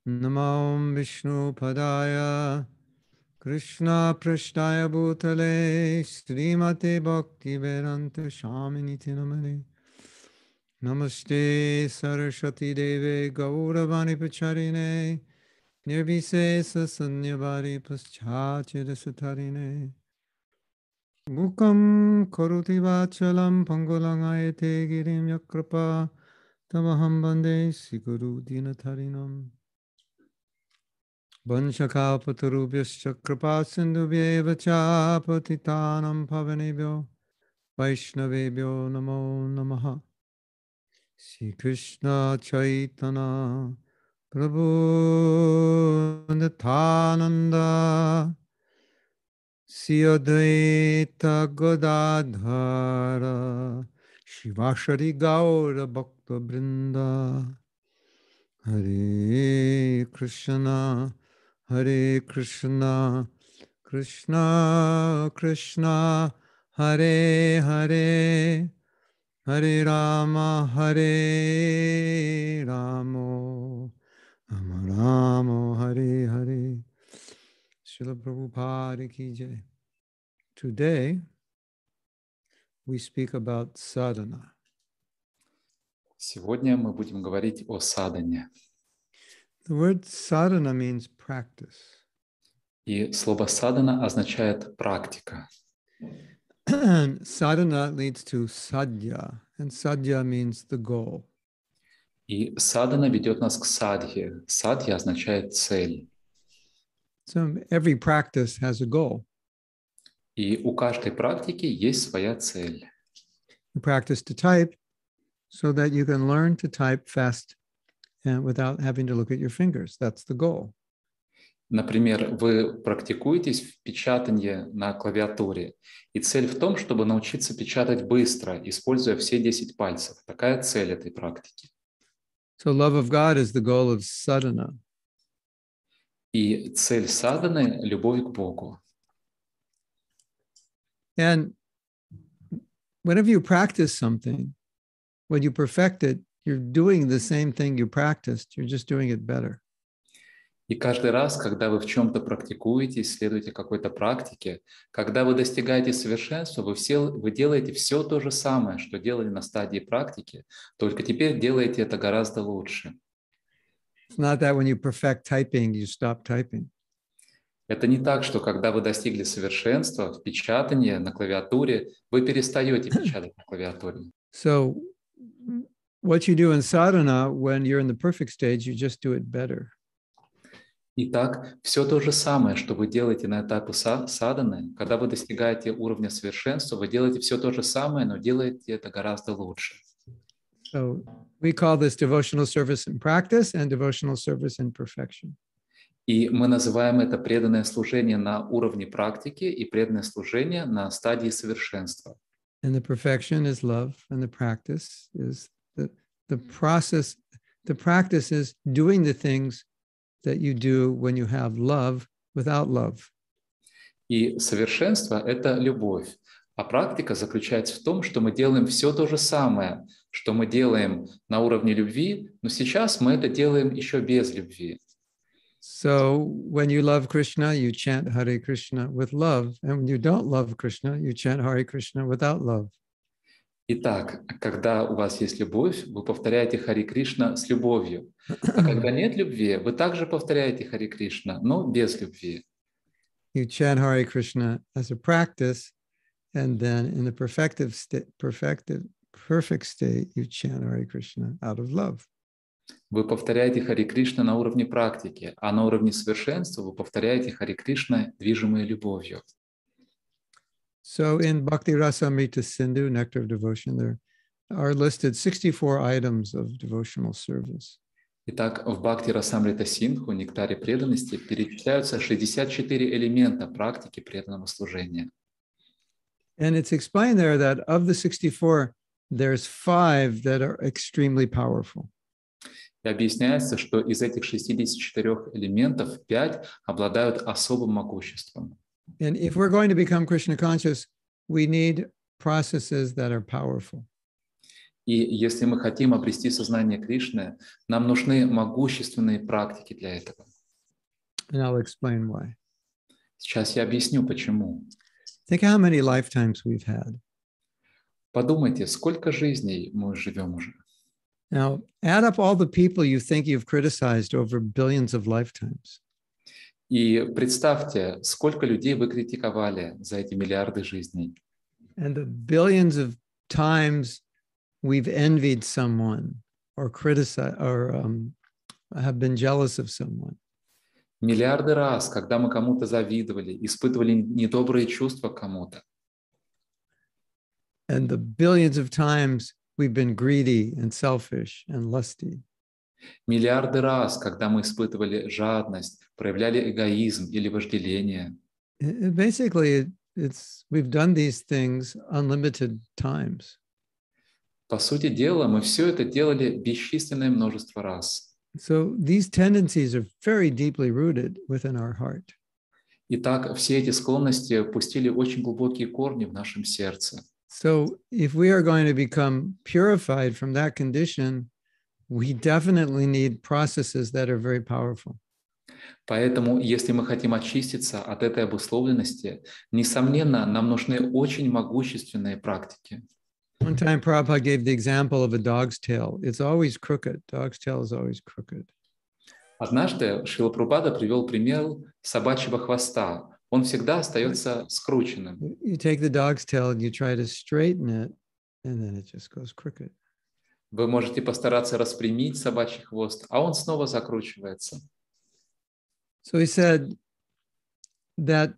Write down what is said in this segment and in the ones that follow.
Namo Vishnu Padaya Krishna Prashtaya Bhutale Srimate Bhakti Vedanta Shamini Tinamani Namaste Saraswati Deve Gauravani Pacharine Nirvisesa Sanyavari Paschachira Sutarine Mukam Karuti Vachalam Pangolangaete Girim Yakrapa Tamaham Bande Siguru Dinatarinam Vanshakapatarubhyascha Kripa Sindhubhyeva cha Patitanam Pavanebhyo Vaishnavebhyo Namo Namaha Sri Krishna Chaitanya Prabhu Nityananda Sri Advaita Gadadhara Shivashari Gaura Bhakta Brinda Hare Krishna Hare Krishna, Krishna Krishna, Hare Hare, Hare Rama, Hare Rama, Rama Rama, Hare Hare. Srila Prabhupada ki jai. Today, we speak about sadhana. Сегодня мы будем говорить о садхане. The word sadhana means practice. И слово садхана означает практика. Sadhana leads to sadhya, and sadhya means the goal. И садхана ведет нас к садхе. Садхья означает цель. So every practice has a goal. И у каждой практики есть своя цель. You practice to type so that you can learn to type fast and without having to look at your fingers. That's the goal. Например, вы практикуетесь в печатании на клавиатуре. И цель в том, чтобы научиться печатать быстро, используя все 10 пальцев. Такая цель этой практики. So love of God is the goal of sadhana. И цель садханы – любовь к Богу. And whenever you practice something, when you perfect it, you're doing the same thing you practiced, you're just doing it better. И каждый раз, когда вы в чем-то практикуетесь, следуете какой-то практике, когда вы достигаете совершенства, вы делаете все то же самое, что делали на стадии практики, только теперь делаете это гораздо лучше. It's not that when you perfect typing, you stop typing. Это не так, что когда вы достигли совершенства в печатании на клавиатуре, вы перестаете печатать на клавиатуре. So what you do in sadhana, when you're in the perfect stage, you just do it better. Итак, все то же самое, что вы делаете на этапе садханы, когда вы достигаете уровня совершенства, вы делаете все то же самое, но делаете это гораздо лучше. So we call this devotional service in practice and devotional service in perfection. И мы называем это преданное служение на уровне практики и преданное служение на стадии совершенства. And the perfection is love, and the practice is the process. The practice is doing the things that you do when you have love without love. И совершенство – это любовь. А практика заключается в том, что мы делаем все то же самое, что мы делаем на уровне любви, но сейчас мы это делаем еще без любви. So when you love Krishna, you chant Hare Krishna with love. And when you don't love Krishna, you chant Hare Krishna without love. Итак, когда у вас есть любовь, вы повторяете Харе Кришна с любовью. А когда нет любви, вы также повторяете Харе Кришна, но без любви. You chant Hare Krishna as a practice, and then in the perfect state, you chant Hare Krishna out of love. Вы повторяете Харе Кришна на уровне практики, а на уровне совершенства вы повторяете Харе Кришна, движимые любовью. So in Bhakti Rasamrita Sindhu, Nectar of Devotion, there are listed 64 items of devotional service. Итак, в Бхакти Расамрита Синдху, Нектаре преданности, перечисляются 64 элемента практики преданного служения. And it's explained there that of the 64, there's 5 that are extremely powerful. И объясняется, что из этих 64 элементов 5 обладают особым могуществом. And if we're going to become Krishna conscious, we need processes that are powerful. И если мы хотим обрести сознание Кришны, нам нужны могущественные практики для этого. And I'll explain why. Сейчас я объясню, почему. Think how many lifetimes we've had. Подумайте, сколько жизней мы живем уже. Now, add up all the people you think you've criticized over billions of lifetimes. И представьте, сколько людей вы критиковали за эти миллиарды жизней. And the billions of times we've envied someone or criticized or have been jealous of someone. Миллиарды раз, когда мы кому-то завидовали, испытывали недобрые чувства к кому-то. And the billions of times we've been greedy and selfish and lusty. Миллиарды раз, когда мы испытывали жадность, проявляли эгоизм или вожделение. Basically, we've done these things unlimited times. По сути дела, мы все это делали бесчисленное множество раз. So these tendencies are very deeply rooted within our heart. Итак, все эти склонности пустили очень глубокие корни в нашем сердце. So if we are going to become purified from that condition, we definitely need processes that are very powerful. Поэтому, если мы хотим очиститься от этой обусловленности, несомненно, нам нужны очень могущественные практики. One time Prabhupada gave the example of a dog's tail. It's always crooked. Dog's tail is always crooked. Однажды Шрила Прабхупада привел пример собачьего хвоста. Он всегда остается скрученным. You take the dog's tail and you try to straighten it, and then it just goes crooked. Вы можете постараться распрямить собачий хвост, а он снова закручивается. So he said that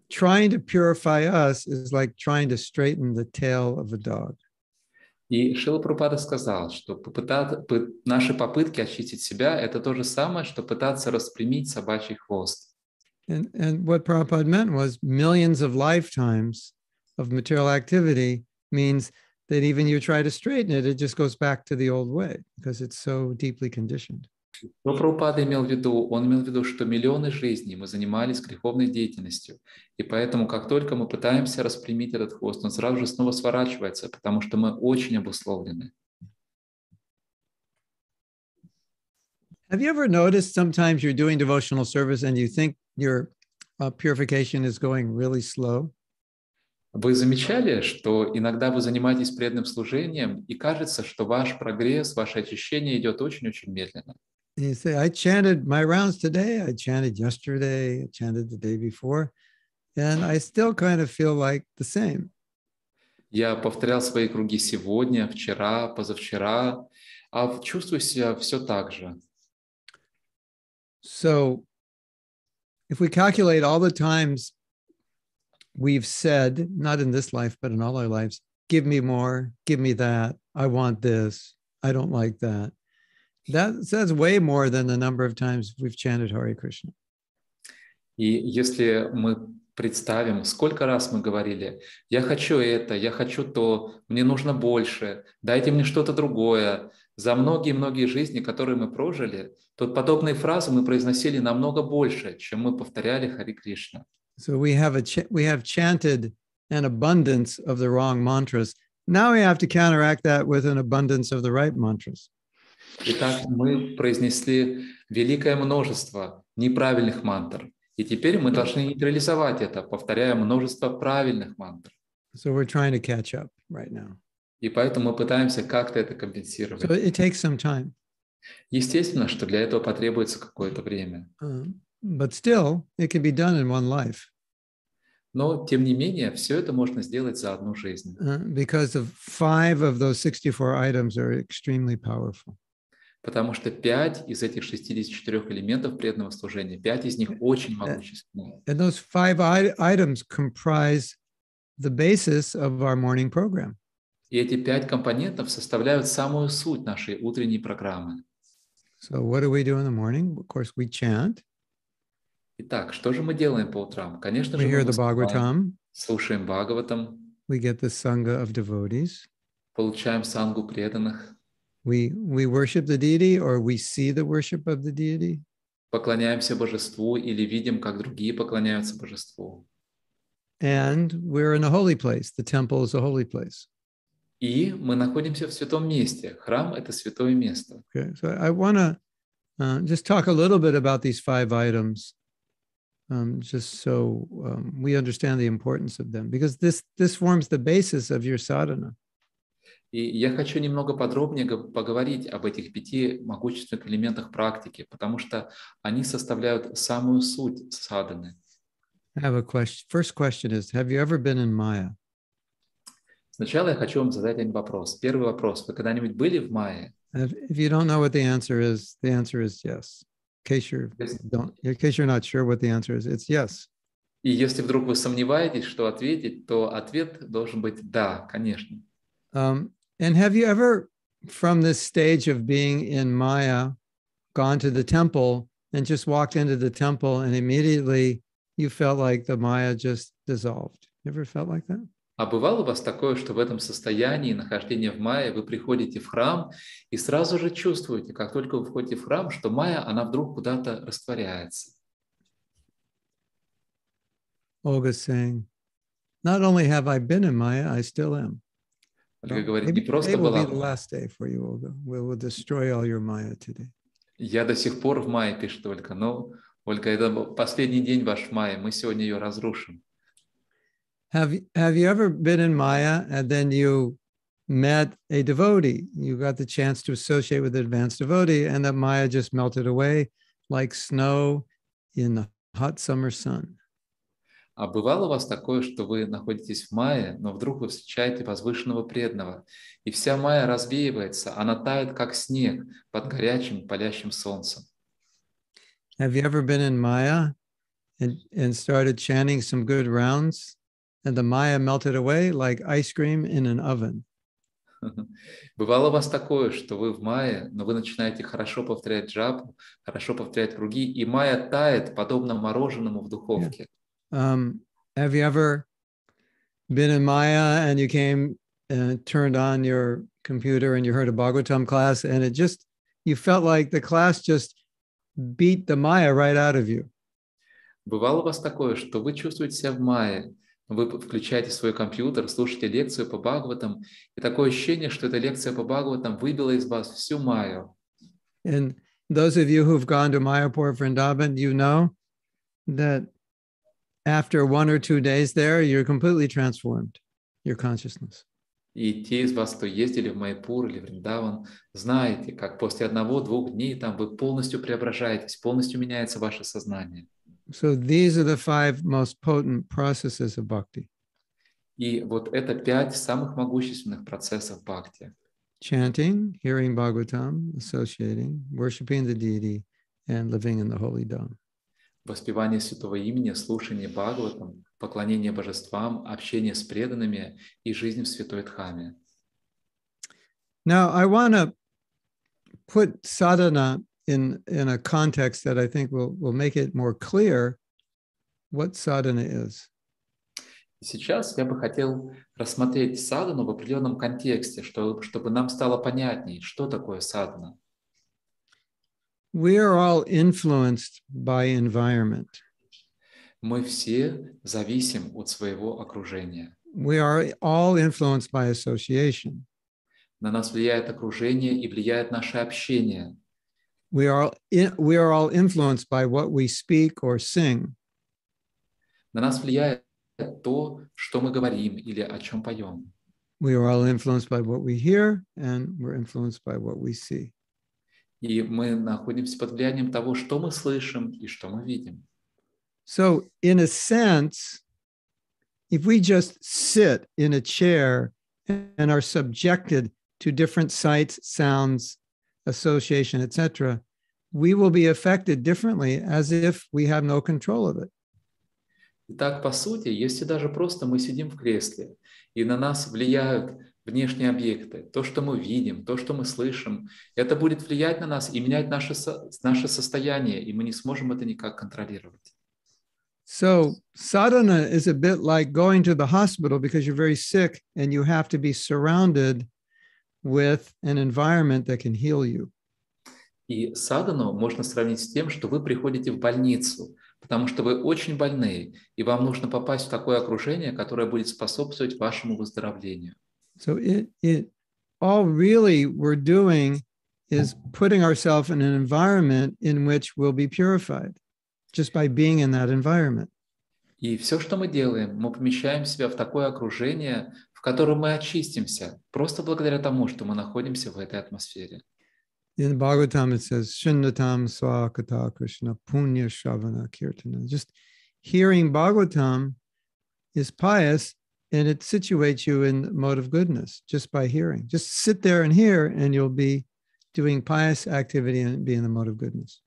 trying to purify us is like trying to straighten the tail of a dog. И Шрила Прабхупада сказал, что наши попытки очистить себя – это то же самое, что пытаться распрямить собачий хвост. And what Prabhupada meant was millions of lifetimes of material activity means that even you try to straighten it, it just goes back to the old way because it's so deeply conditioned. Что Прабхупада имел в виду? Он имел в виду, что миллионы жизней мы занимались греховной деятельностью, и поэтому, как только мы пытаемся распрямить этот хвост, он сразу же снова сворачивается, потому что мы очень обусловлены. Have you ever noticed sometimes you're doing devotional service and you think your purification is going really slow? Вы замечали, что иногда вы занимаетесь преданным служением, и кажется, что ваш прогресс, ваше очищение идет очень-очень медленно. You say, I chanted my rounds today, I chanted yesterday, I chanted the day before, and I still kind of feel like the same. Я повторял свои круги сегодня, вчера, позавчера, а чувствую себя все так же. So if we calculate all the times we've said, not in this life, but in all our lives, give me more, give me that, I want this, I don't like that. That says way more than the number of times we've chanted Hare Krishna. И если мы представим, сколько раз мы говорили, я хочу это, я хочу то, мне нужно больше, дайте мне что-то другое. За многие-многие жизни, которые мы прожили, то подобные фразы мы произносили намного больше, чем мы повторяли Харе Кришна. So we have chanted an abundance of the wrong mantras. Now we have to counteract that with an abundance of the right mantras. Итак, мы произнесли великое множество неправильных мантр. И теперь мы должны нейтрализовать это, повторяя множество правильных мантр. So we're trying to catch up right now. И поэтому мы пытаемся как-то это компенсировать. So it takes some time. Естественно, что для этого потребуется какое-то время. But still, it can be done in one life. Но, тем не менее, все это можно сделать за одну жизнь. Because 5 of those 64 items are extremely powerful. Потому что 5 из этих 64 элементов преданного служения, 5 из них очень могущественны. And those 5 items comprise the basis of our morning program. И эти 5 компонентов составляют самую суть нашей утренней программы. So what do we do in the morning? Of course, we chant. Итак, что же мы делаем по утрам? Конечно же, We hear мы the Bhagavatam. слушаем Бхагаватам, We get the Sangha of devotees. получаем сангу преданных, We worship the deity or we see the worship of the deity. поклоняемся божеству или видим, как другие поклоняются божеству. And we're in a holy place. The temple is a holy place. И мы находимся в святом месте. Храм — это святое место. Okay, so I want to just talk a little bit about these 5 items, just so we understand the importance of them, because this forms the basis of your sadhana. И я хочу немного подробнее поговорить об этих 5 могущественных элементах практики, потому что они составляют самую суть садханы. I have a question. First question is, have you ever been in Maya? Сначала я хочу вам задать один вопрос. Первый вопрос. Вы когда-нибудь были в Майе? If you don't know what the answer is yes. In case you're not sure what the answer is, it's yes. И если вдруг вы сомневаетесь, что ответить, то ответ должен быть «да», конечно. And have you ever, from this stage of being in Maya, gone to the temple and just walked into the temple and immediately you felt like the Maya just dissolved? You ever felt like that? А бывало у вас такое, что в этом состоянии нахождения в Майе вы приходите в храм и сразу же чувствуете, как только вы входите в храм, что Майя, она вдруг куда-то растворяется? Olga saying, not only have I been in Maya, I still am. Ольга говорит, не Maybe просто today will была be в the Майе. last day for you, Olga. We will destroy all your Maya today. Я до сих пор в Майе, пишет Ольга. Ну, Ольга, это последний день ваш в Майе, мы сегодня ее разрушим. Have you ever been in Maya and then you met a devotee? You got the chance to associate with an advanced devotee and that Maya just melted away like snow in the hot summer sun. А бывало у вас такое, что вы находитесь в Майе, но вдруг вы встречаете возвышенного преданного, и вся Майя развеивается, она тает, как снег под горячим палящим солнцем? Have you ever been in Maya and started chanting some good rounds and the Maya melted away like ice cream in an oven? Бывало у вас такое, что вы в Майе, но вы начинаете хорошо повторять джапу, хорошо повторять круги, и Майя тает, подобно мороженому в духовке? Have you ever been in Maya and you came and turned on your computer and you heard a Bhagavatam class and you felt like the class just beat the Maya right out of you? Бывало у вас такое, что вы чувствуете себя в Майе, вы включаете свой компьютер, слушаете лекцию по Бхагаватам, и такое ощущение, что эта лекция по Бхагаватам выбила из вас всю Майю. And those of you who've gone to Mayapur, Vrindavan, you know that after 1 or 2 days there, you're completely transformed, your consciousness. И те из вас, кто ездили в Майяпур или Вриндаван, знаете, как после 1-2 дней там вы полностью преображаетесь, полностью меняется ваше сознание. So these are the 5 most potent processes of bhakti. И вот это 5 самых могущественных процессов бхакти. Chanting, hearing Bhagavatam, associating, worshiping the deity, and living in the holy dome. Воспевание святого имени, слушание Бхагаватам, поклонение божествам, общение с преданными и жизнь в святой Дхаме. Now, I want to put sadhana in a context that I think will make it more clear what sadhana is. Сейчас я бы хотел рассмотреть садхану в определенном контексте, чтобы нам стало понятней, что такое садхана. We are all influenced by environment. Мы все зависим от своего окружения. We are all influenced by association. На нас влияет окружение и влияет наше общение. We are all influenced by what we speak or sing. На нас влияет то, что мы говорим или о чем поем. We are all influenced by what we hear, and we're influenced by what we see. И мы находимся под влиянием того, что мы слышим и что мы видим. So, in a sense, if we just sit in a chair and are subjected to different sights, sounds, association, etc., we will be affected differently as if we have no control of it. Итак, по сути, если даже просто мы сидим в кресле, и на нас влияют внешние объекты, то, что мы видим, то, что мы слышим, это будет влиять на нас и менять наше состояние, и мы не сможем это никак контролировать. So sadhana is a bit like going to the hospital because you're very sick and you have to be surrounded with an environment that can heal you. И садхану можно сравнить с тем, что вы приходите в больницу, потому что вы очень больны, и вам нужно попасть в такое окружение, которое будет способствовать вашему выздоровлению. So it all really we're doing is putting ourselves in an environment in which we'll be purified just by being in that environment. И все, что мы делаем, мы помещаем себя в такое окружение, в котором мы очистимся, просто благодаря тому, что мы находимся в этой атмосфере. In Bhagavatam, it says, Shinnatam Swakata Krishna Punya Shavana Kirtana. Just hearing Bhagavatam is pious, and it situates you in the mode of goodness just by hearing. Just sit there and hear, and you'll be doing pious activity and be in the mode of goodness.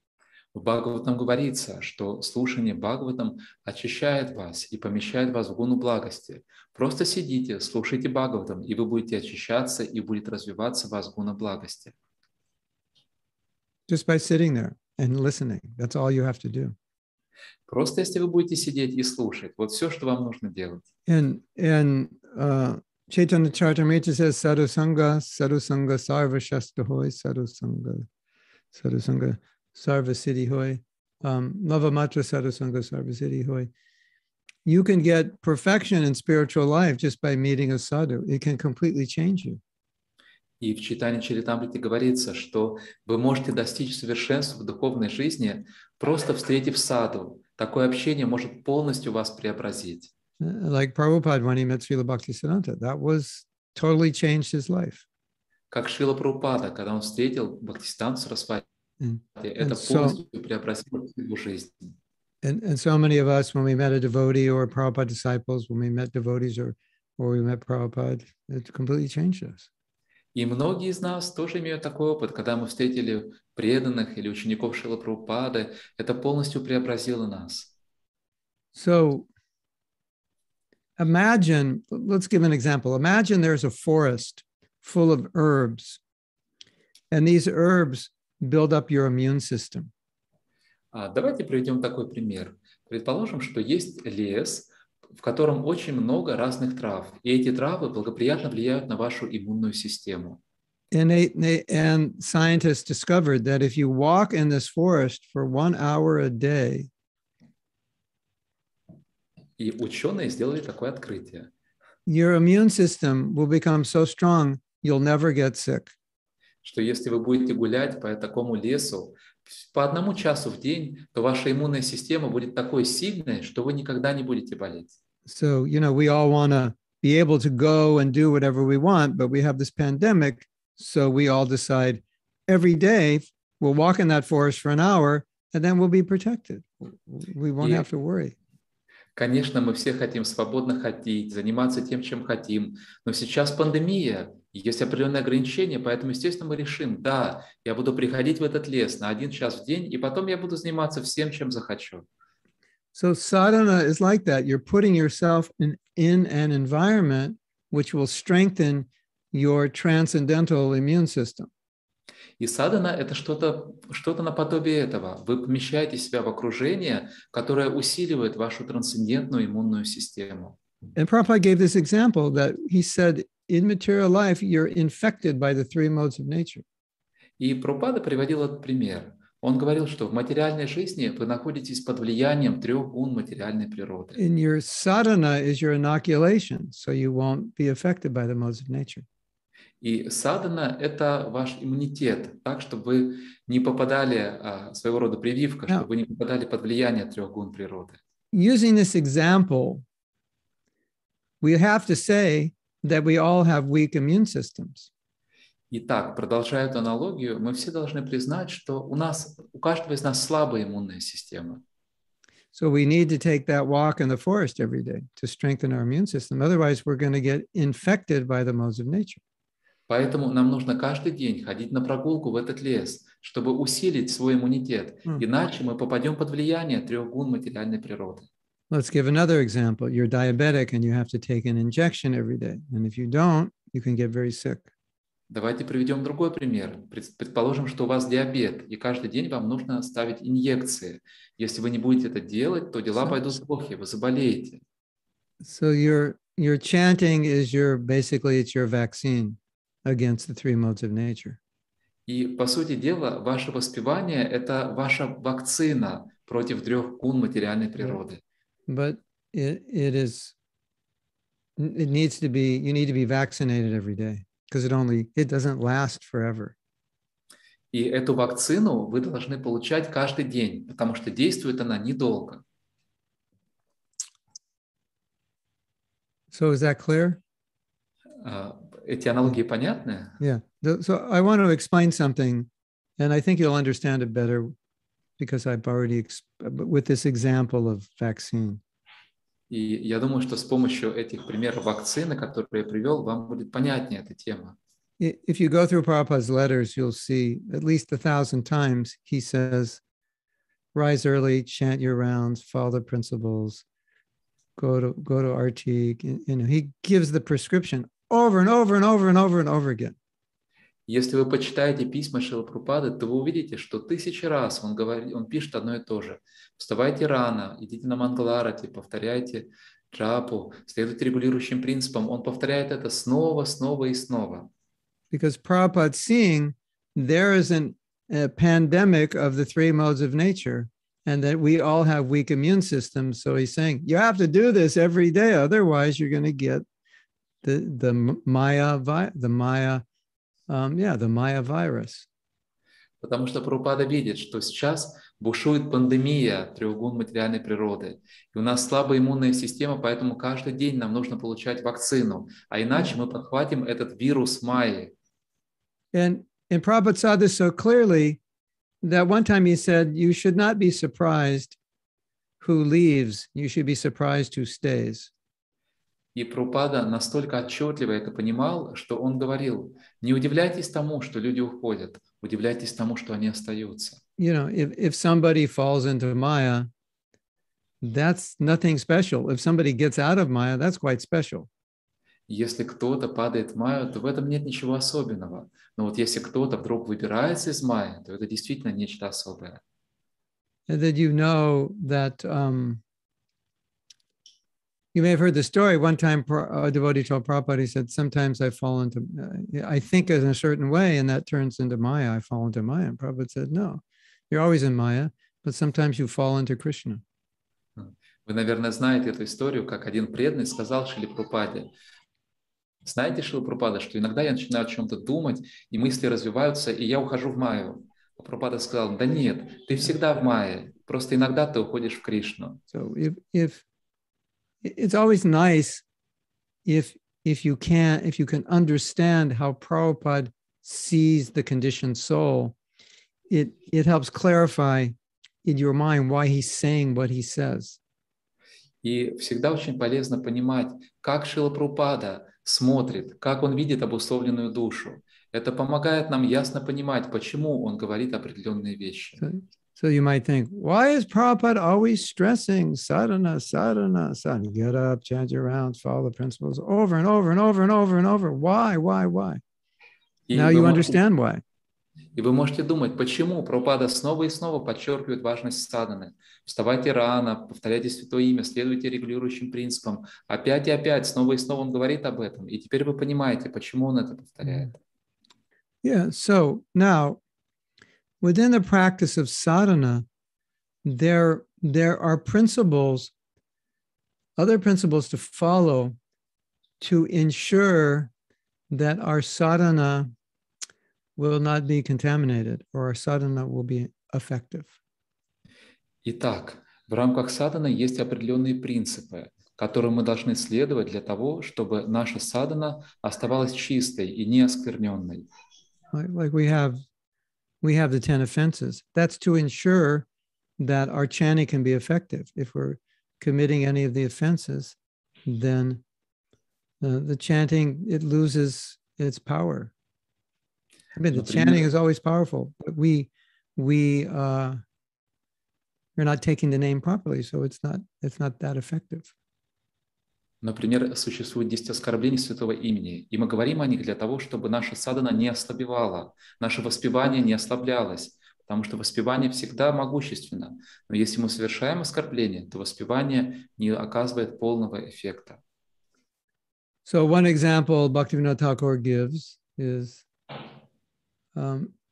В Бхагаватам говорится, что слушание Бхагаватам очищает вас и помещает вас в гуну благости. Просто сидите, слушайте Бхагаватам, и вы будете очищаться, и будет развиваться в вас гуна благости. Just by sitting there and listening. That's all you have to do. Просто если вы будете сидеть и слушать, вот все, что вам нужно делать. And Chaitanya Charitamrita says, Sadhu Sangha Sarva Shastra Hoy, Sadhu Sangha Sarva Siddhi Hoy, Lava Matra Sadhu Sangha Sarva Siddhi Hoy. You can get perfection in spiritual life just by meeting a sadhu. It can completely change you. И в Чайтанья Чаритамрите говорится, что вы можете достичь совершенства в духовной жизни, просто встретив саду. Такое общение может полностью вас преобразить. Like Prabhupada when he met Srila Bhaktisiddhanta, that was totally changed his life. Как Шрила Прабхупада, когда он встретил Бхактисиддханту Сарасвати, это полностью преобразило его жизнь. And so many of us, when we met a devotee or Prabhupada disciples, when we met devotees or we met Prabhupada, it completely changed us. И многие из нас тоже имеют такой опыт, когда мы встретили преданных или учеников Шрилы Прабхупады, это полностью преобразило нас. So imagine, let's give an example. Imagine there's a forest full of herbs, and these herbs build up your immune system. Давайте приведем такой пример. Предположим, что есть лес, в котором очень много разных трав, и эти травы благоприятно влияют на вашу иммунную систему. And scientists discovered that if you walk in this forest for 1 hour a day, И ученые сделали такое открытие. Your immune system will become so strong, you'll never get sick. Что если вы будете гулять по такому лесу по 1 часу в день, то ваша иммунная система будет такой сильной, что вы никогда не будете болеть. So, we all want to be able to go and do whatever we want, but we have this pandemic, so we all decide every day we'll walk in that forest for an hour, and then we'll be protected. We won't have to worry. Конечно, мы все хотим свободно ходить, заниматься тем, чем хотим, но сейчас пандемия, есть определенные ограничения, поэтому, естественно, мы решим, да, я буду приходить в этот лес на 1 час в день, и потом я буду заниматься всем, чем захочу. So sadhana is like that. You're putting yourself in an environment which will strengthen your transcendental immune system. И садхана – это что-то наподобие этого. Вы помещаете себя в окружение, которое усиливает вашу трансцендентную иммунную систему. And Prabhupada gave this example that he said, in material life, you're infected by the 3 modes of nature. И Прабхупада приводил этот пример. Он говорил, что в материальной жизни вы находитесь под влиянием 3 гун материальной природы. And your sadhana is your inoculation, so you won't be affected by the modes of nature. И садхана – это ваш иммунитет, так, чтобы вы не попадали, своего рода прививка, чтобы вы не попадали под влияние 3 гун природы. Using this example, we have to say that we all have weak immune systems. Итак, продолжая эту аналогию, мы все должны признать, что у каждого из нас слабая иммунная система. So we need to take that walk in the forest every day to strengthen our immune system. Otherwise, we're going to get infected by the modes of nature. Поэтому нам нужно каждый день ходить на прогулку в этот лес, чтобы усилить свой иммунитет. Иначе мы попадем под влияние 3 гун материальной природы. Let's give another example. You're diabetic and you have to take an injection every day. And if you don't, you can get very sick. Давайте приведем другой пример. Предположим, что у вас диабет, и каждый день вам нужно ставить инъекции. Если вы не будете это делать, то дела пойдут плохо, вы заболеете. So your chanting is basically it's your vaccine against the 3 modes of nature. И, по сути дела, ваше воспевание – это ваша вакцина против 3 гун материальной природы. But it is it needs to be, you need to be vaccinated every day because it doesn't last forever. И эту вакцину вы должны получать каждый день, потому что действует она недолго. So is that clear? Эти аналогии понятны? Yeah. So I want to explain something, and I think you'll understand it better because I've already, with this example of vaccine. И я думаю, что с помощью этих примеров вакцины, которые я привел, вам будет понятнее эта тема. If you go through Prabhupada's letters, you'll see at least 1,000 times he says, rise early, chant your rounds, follow the principles, go to Artik. You know, he gives the prescription over and over and over and over and over again. Если вы почитаете письма Шрилы Прабхупады, то вы увидите, что 1000 раз он пишет одно и то же. Вставайте рано, идите на Мангаларати, повторяйте джапу, следуйте регулирующим принципам. Он повторяет это снова, снова и снова. Because Prabhupada seeing there is a pandemic of the three modes of nature and that we all have weak immune systems. So he's saying, you have to do this every day. Otherwise, you're going to get the Maya virus. Потому что Прабхупада видит, что сейчас бушует пандемия трех гун материальной природы. И у нас слабая иммунная система, поэтому каждый день нам нужно получать вакцину. А иначе мы подхватим этот вирус Майи. And Prabhupada saw this so clearly that one time he said, you should not be surprised who leaves. You should be surprised who stays. И Прабхупада настолько отчетливо это понимал, что он говорил, не удивляйтесь тому, что люди уходят, удивляйтесь тому, что они остаются. You know, if somebody falls into Maya, that's nothing special. If somebody gets out of Maya, that's quite special. Если кто-то падает в Майю, то в этом нет ничего особенного. Но вот если кто-то вдруг выбирается из Майи, то это действительно нечто особое. And that you know that you may have heard the story. One time a devotee told Prabhupada, he said, sometimes I fall into, I think in a certain way, and that turns into Maya. I fall into Maya. And Prabhupada said, no, you're always in Maya, but sometimes you fall into Krishna. Вы, наверное, знаете эту историю, как один преданный сказал Шриле Прабхупаде, знаете, Шрила Прабхупада, что иногда я начинаю о чем-то думать, и мысли развиваются, и я ухожу в Майю. А Прабхупада сказал, да нет, ты всегда в Майе, просто иногда ты уходишь в Кришну. So if it's always nice if you can understand how Prabhupada sees the conditioned soul, it helps clarify in your mind why he's saying what he says. И всегда очень полезно понимать, как Шрила Прабхупада смотрит, как он видит обусловленную душу. Это помогает нам ясно понимать, почему он говорит определенные вещи. So you might think, why is Prabhupada always stressing sadhana, sadhana, sadhana? Get up, chant your rounds, follow the principles over and over and over and over and over. Why? Now you understand why. И вы можете думать, почему Прабхупада снова и снова подчеркивает важность садханы. Вставайте рано, повторяйте святое имя, следуйте регулирующим принципам. Опять и опять, снова и снова он говорит об этом. И теперь вы понимаете, почему он это повторяет. Yeah, so now, within the practice of sadhana, there are principles, other principles to follow to ensure that our sadhana will not be contaminated or our sadhana will be effective. Итак, в рамках садханы есть определенные принципы, которым мы должны следовать для того, чтобы наша садхана оставалась чистой и неоскверненной. Like we have the 10 offenses. That's to ensure that our chanting can be effective. If we're committing any of the offenses, then the chanting, it loses its power. I mean, the chanting is always powerful, but we're not taking the name properly, so it's not that effective. Например, существует 10 оскорблений святого имени, и мы говорим о них для того, чтобы наша садхана не ослабевала, наше воспевание не ослаблялось, потому что воспевание всегда могущественно. Но если мы совершаем оскорбление, то воспевание не оказывает полного эффекта. So one example Bhaktivinoda Thakur gives is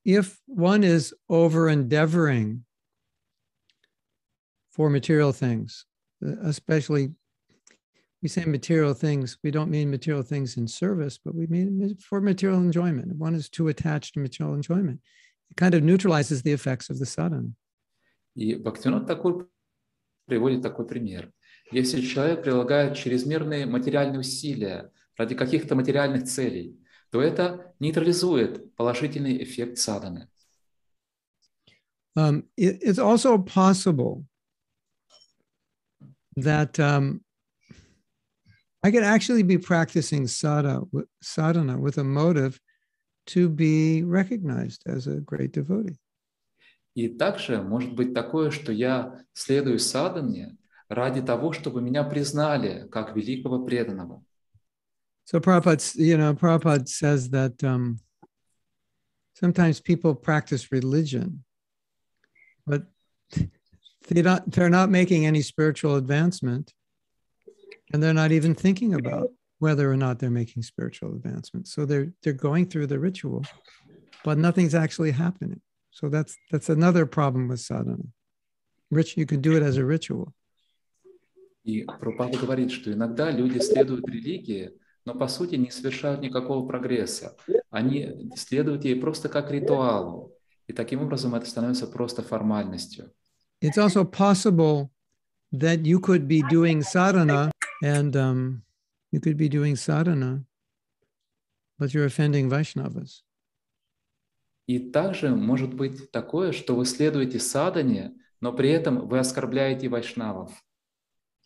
if one is over-endeavoring for material things, especially we say material things, we don't mean material things in service, but we mean for material enjoyment. One is too attached to material enjoyment. It kind of neutralizes the effects of the sadhana. И Бхактивинод такой приводит такой пример. Если человек прилагает чрезмерные материальные усилия ради каких-то материальных целей, то это нейтрализует положительный эффект садханы. It's also possible that I could actually be practicing sadhana with a motive to be recognized as a great devotee. И также может быть такое, что я следую садхане ради того, чтобы меня признали как великого преданного. So Prabhupada says that sometimes people practice religion, but they're not making any spiritual advancement, and they're not even thinking about whether or not they're making spiritual advancement. So they're going through the ritual, but nothing's actually happening. So that's another problem with sadhana. You can do it as a ritual. И Прабхупада говорит, что иногда люди следуют религии, но по сути не совершают никакого прогресса. Они следуют ей просто как ритуалу. И таким образом это становится просто формальностью. It's also possible that you could be doing sadhana and but you're offending Vaishnavas. И также может быть такое, что вы следуете садхане, но при этом вы оскорбляете вайшнавов.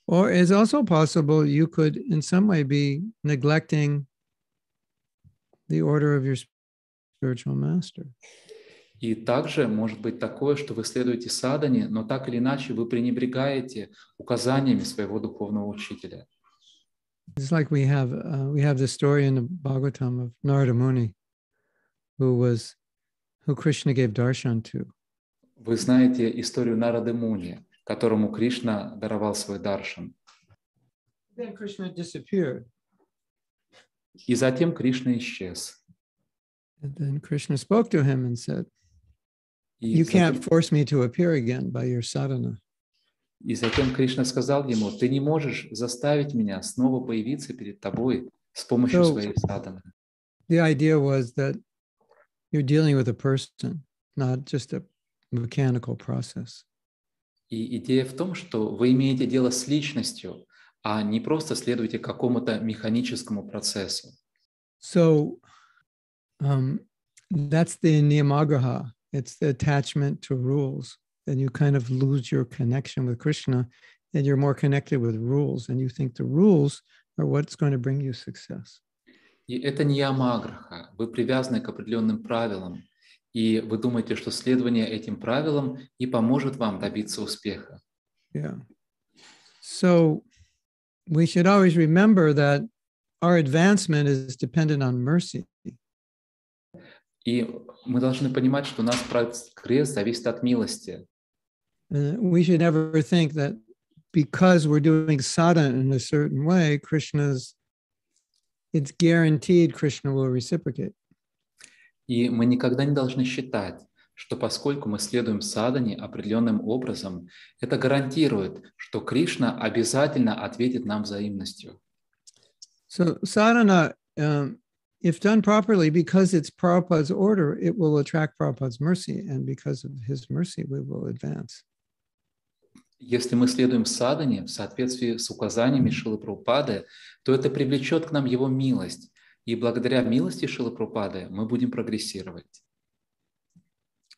Or it's also possible you could in some way be neglecting the order of your spiritual master. И также может быть такое, что вы следуете садхане, но так или иначе вы пренебрегаете указаниями своего духовного учителя. It's like we have the story in the Bhagavatam of Narada Muni, who Krishna gave darshan to. Вы знаете историю Нарады Муни, которому Кришна даровал свой даршан. Then Krishna disappeared. И затем Кришна исчез. And then Krishna spoke to him and said, "You can't force me to appear again by your sadhana." И затем Кришна сказал ему: ты не можешь заставить меня снова появиться перед тобой с помощью своей садханы. The idea was that you're dealing with a person, not just a mechanical process. И идея в том, что вы имеете дело с личностью, а не просто следуете какому-то механическому процессу. So that's the niyamagraha. It's the attachment to rules. And you kind of lose your connection with Krishna, and you're more connected with rules, and you think the rules are what's going to bring you success. И это не ямаграха. Вы привязаны к определенным правилам, и вы думаете, что следование этим правилам и поможет вам добиться успеха. Yeah. So we should always remember that our advancement is dependent on mercy. И мы должны понимать, что наш прогресс зависит от милости. We should never think that because we're doing sadhana in a certain way, it's guaranteed Krishna will reciprocate. И мы никогда не должны считать, что поскольку мы следуем садхане определенным образом, это гарантирует, что Кришна обязательно ответит нам взаимностью. So sadhana, if done properly, because it's Prabhupada's order, it will attract Prabhupada's mercy, and because of his mercy, we will advance. Если мы следуем садхане в соответствии с указаниями Шрилы Прабхупады, то это привлечет к нам его милость, и благодаря милости Шрилы Прабхупады мы будем прогрессировать.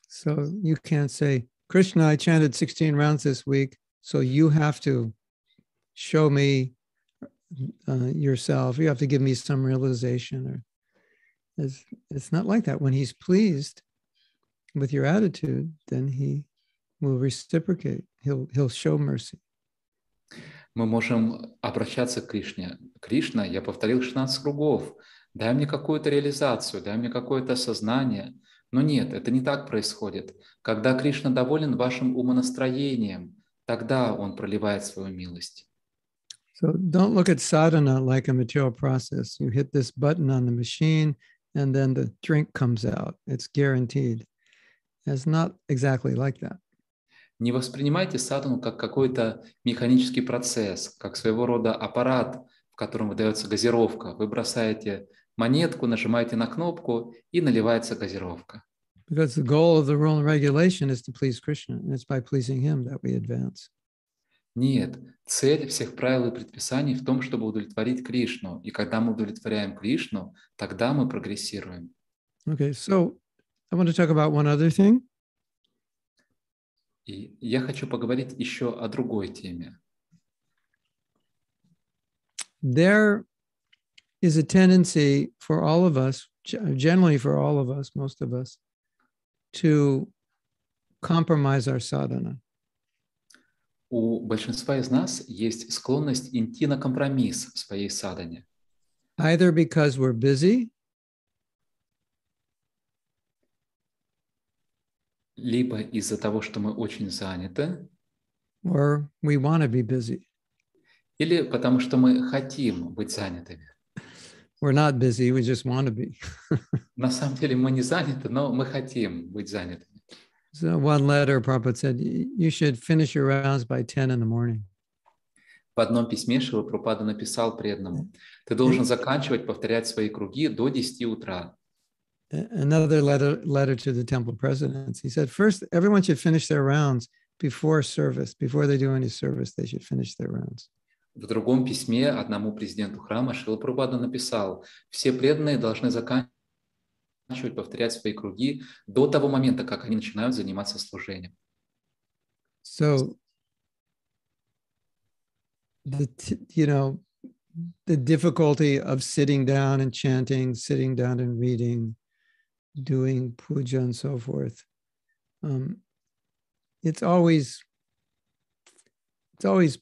So you can't say, Krishna, I chanted 16 rounds this week, so you have to show me yourself. You have to give me some realization. It's not like that. When he's pleased with your attitude, then he will reciprocate. He'll show mercy. Мы можем обращаться к Кришне. Кришна, я повторил 16 кругов. Дай мне какую-то реализацию, дай мне какое-то осознание. Но нет, это не так происходит. Когда Кришна доволен вашим умонастроением, тогда Он проливает свою милость. So don't look at sadhana like a material process. You hit this button on the machine and then the drink comes out. It's guaranteed. It's not exactly like that. Не воспринимайте садхану как какой-то механический процесс, как своего рода аппарат, в котором выдается газировка. Вы бросаете монетку, нажимаете на кнопку, и наливается газировка. Because the goal of the rule and regulation is to please Krishna, and it's by pleasing him that we advance. Нет, цель всех правил и предписаний в том, чтобы удовлетворить Кришну. И когда мы удовлетворяем Кришну, тогда мы прогрессируем. Okay, so I want to talk about one other thing. И я хочу поговорить еще о другой теме. There is a tendency for all of us, generally for all of us, most of us, to compromise our sadhana. У большинства из нас есть склонность идти на компромисс в своей садхане. Either because we're busy, либо из-за того, что мы очень заняты, or we want to be busy. или потому что мы хотим быть занятыми. We're not busy, we just want to be. На самом деле мы не заняты, но мы хотим быть занятыми. So one letter, Prabhupada said, you should finish your rounds by 10 in the morning. В одном письме Шрила Прабхупада написал преданному: ты должен заканчивать повторять свои круги до 10 утра. Another letter to the temple presidents. He said, first, everyone should finish their rounds before service. Before they do any service, they should finish their rounds. В другом письме одному президенту храма Шрила Прабхупада написал: все преданные должны заканчивать повторять свои круги до того момента, как они начинают заниматься служением. So, the difficulty of sitting down and chanting, sitting down and reading, doing puja and so forth, it's always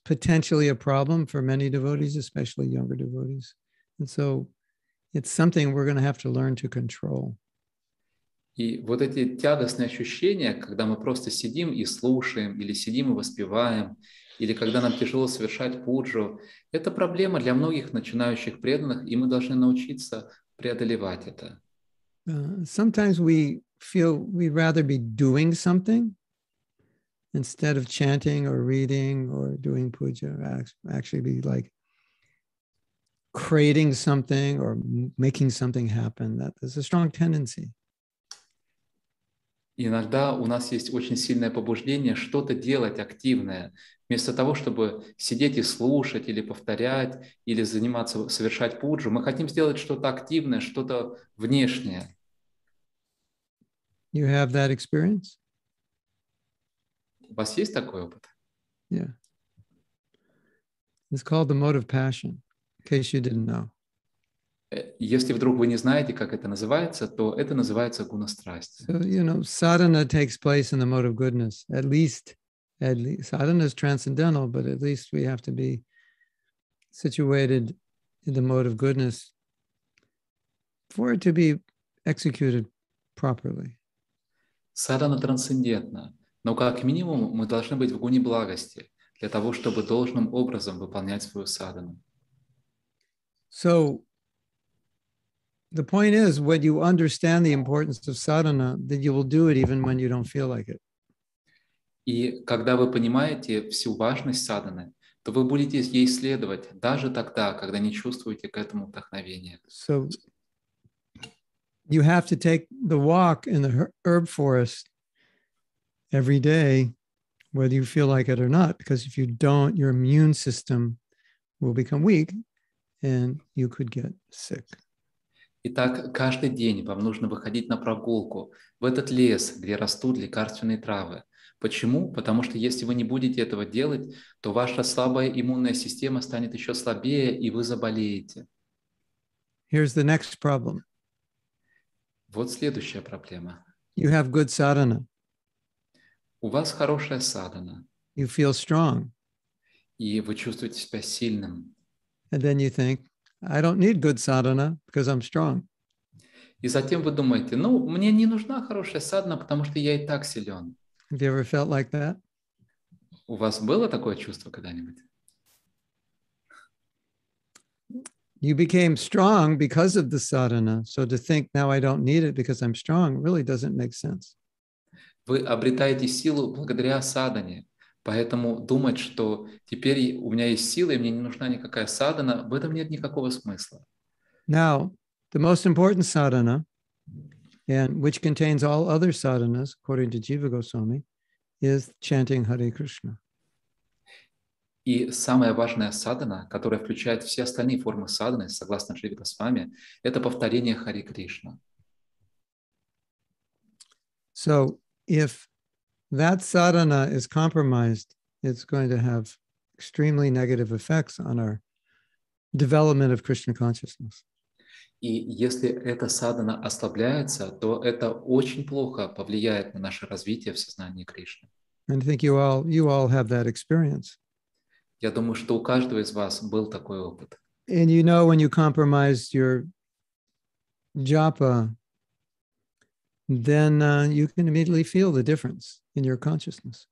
potentially a problem for many devotees, especially younger devotees. And so it's something we're going to have to learn to control. И вот эти тягостные ощущения, когда мы просто сидим и слушаем, или сидим и воспеваем, или когда нам тяжело совершать пуджу, это проблема для многих начинающих преданных, и мы должны научиться преодолевать это. Sometimes we feel we'd rather be doing something instead of chanting or reading or doing puja, actually be like creating something or making something happen. That is a strong tendency. Иногда у нас есть очень сильное побуждение что-то делать активное, вместо того, чтобы сидеть и слушать, или повторять, или заниматься, совершать пуджу. Мы хотим сделать что-то активное, что-то внешнее. You have that experience? У вас есть такой опыт? Yeah. It's called the mode of passion, in case you didn't know. Если вдруг вы не знаете, как это называется, то это называется гуна страсти. So, sadhana takes place in the mode of goodness. At least sadhana is transcendental, but at least we have to be situated in the mode of goodness for it to be executed properly. Садхана трансцендентна, но как минимум мы должны быть в гуне благости для того, чтобы должным образом выполнять свою садхану. So the point is, when you understand the importance of sadhana, then you will do it even when you don't feel like it. И когда вы понимаете всю важность садханы, то вы будете ей следовать даже тогда, когда не чувствуете к этому вдохновения. So you have to take the walk in the herb forest every day, whether you feel like it or not, because if you don't, your immune system will become weak and you could get sick. Итак, каждый день вам нужно выходить на прогулку в этот лес, где растут лекарственные травы. Почему? Потому что если вы не будете этого делать, то ваша слабая иммунная система станет еще слабее, и вы заболеете. Here's the next problem. Вот следующая проблема. You have good sadhana. У вас хорошая садхана, You feel strong. и вы чувствуете себя сильным. And then you think, I don't need good sadhana because I'm strong. И затем вы думаете, мне не нужна хорошая садхана, потому что я и так силен. Have you ever felt like that? У вас было такое чувство когда-нибудь? You became strong because of the sadhana. So to think now I don't need it because I'm strong really doesn't make sense. Вы обретаете силу благодаря садхане. Поэтому думать, что теперь у меня есть сила, и мне не нужна никакая садхана, в этом нет никакого смысла. Now, the most important sadhana, and which contains all other sadhanas, according to Jiva Goswami, is chanting Hare Krishna. И самая важная садхана, которая включает все остальные формы садханы, согласно Дживе Госвами, это повторение Харе Кришна. So if that sadhana is compromised, it's going to have extremely negative effects on our development of Krishna consciousness. И если эта садхана ослабляется, то это очень плохо повлияет на наше развитие в сознании Кришны. And I think you all have that experience. Я думаю, что у каждого из вас был такой опыт. And you know when you compromise your japa, then you can immediately feel the difference in your consciousness.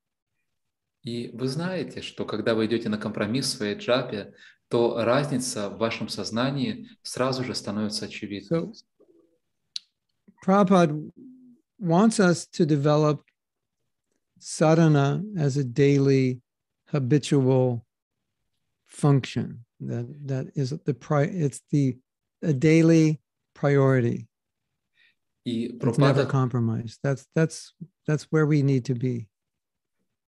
И вы знаете, что когда вы идете на компромисс в своей джапе, то разница в вашем сознании сразу же становится очевидной. So, Prabhupada wants us to develop sadhana as a daily, habitual function. That is a daily priority. И It's never compromised. That's where we need to be.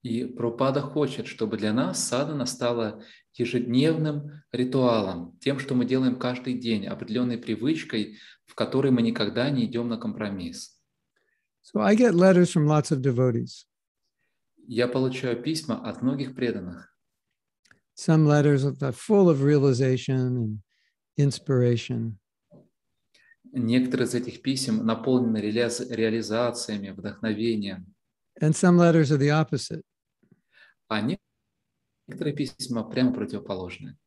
И Прабхупада хочет, чтобы для нас садхана стала ежедневным ритуалом, тем, что мы делаем каждый день, определенной привычкой, в которой мы никогда не идем на компромисс. So I get letters from lots of devotees. Я получаю письма от многих преданных. Some letters are full of realization and inspiration. Некоторые из этих писем наполнены реализациями, вдохновением. And some letters are the opposite. А некоторые письма прямо противоположные.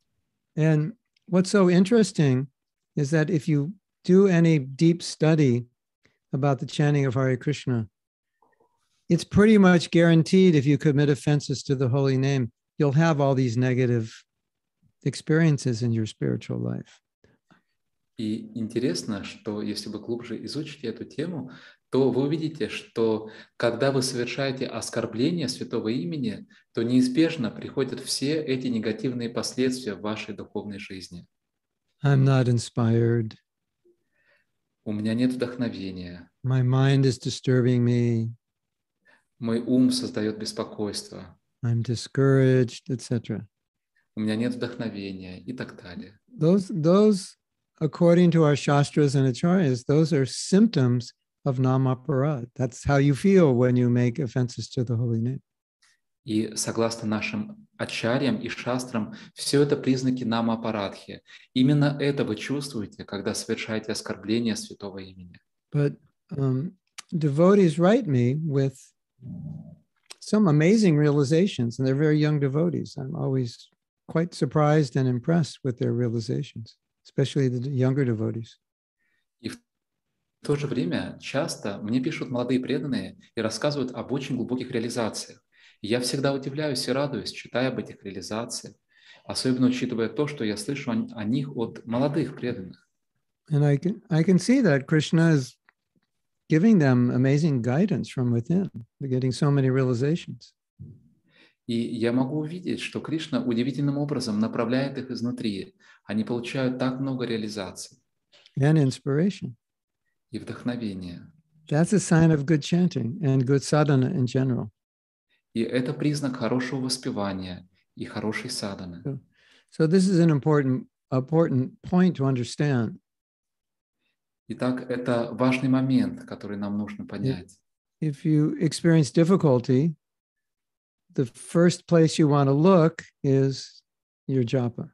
And what's so interesting is that if you do any deep study about the chanting of Hare Krishna, it's pretty much guaranteed if you commit offenses to the holy name, you'll have all these negative experiences in your spiritual life. И интересно, что если вы глубже изучите эту тему, то вы увидите, что когда вы совершаете оскорбление святого имени, то неизбежно приходят все эти негативные последствия в вашей духовной жизни. I'm not inspired. У меня нет вдохновения. My mind is disturbing me. Мой ум создает беспокойство. I'm discouraged, etc. У меня нет вдохновения и так далее. Those, according to our shastras and acharyas, those are symptoms of namaparad. That's how you feel when you make offenses to the holy name. И согласно нашим ачарьям и шастрам, все это признаки намапарадхи. Именно это вы чувствуете, когда совершаете оскорбление святого имени. But devotees write me with some amazing realizations, and they're very young devotees. I'm always quite surprised and impressed with their realizations, especially the younger devotees. И в то же время часто мне пишут молодые преданные и рассказывают об очень глубоких реализациях. И я всегда удивляюсь и радуюсь, читая об этих реализациях, особенно учитывая то, что я слышу о них от молодых преданных. And I can see that Krishna is giving them amazing guidance from within. They're getting so many realizations. И я могу увидеть, что Кришна удивительным образом направляет их изнутри. Они получают так много реализаций. And inspiration. И вдохновения. That's a sign of good chanting and good sadhana in general. И это признак хорошего воспевания и хорошей садханы. So this is an important point to understand. Итак, это важный момент, который нам нужно понять. If you experience difficulty, the first place you want to look is your japa.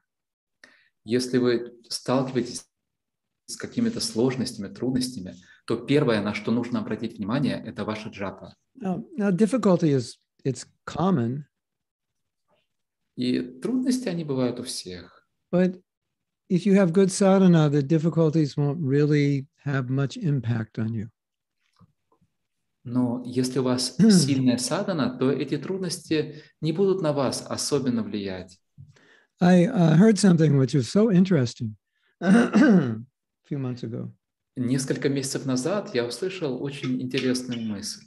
Если вы сталкиваетесь с какими-то сложностями, трудностями, то первое, на что нужно обратить внимание, это ваша джапа. Now difficulty it's common. И трудности, они бывают у всех. But if you have good sadhana, the difficulties won't really have much impact on you. Но если у вас сильная садхана, то эти трудности не будут на вас особенно влиять. I heard something which was so interesting a few months ago. Несколько месяцев назад я услышал очень интересную мысль.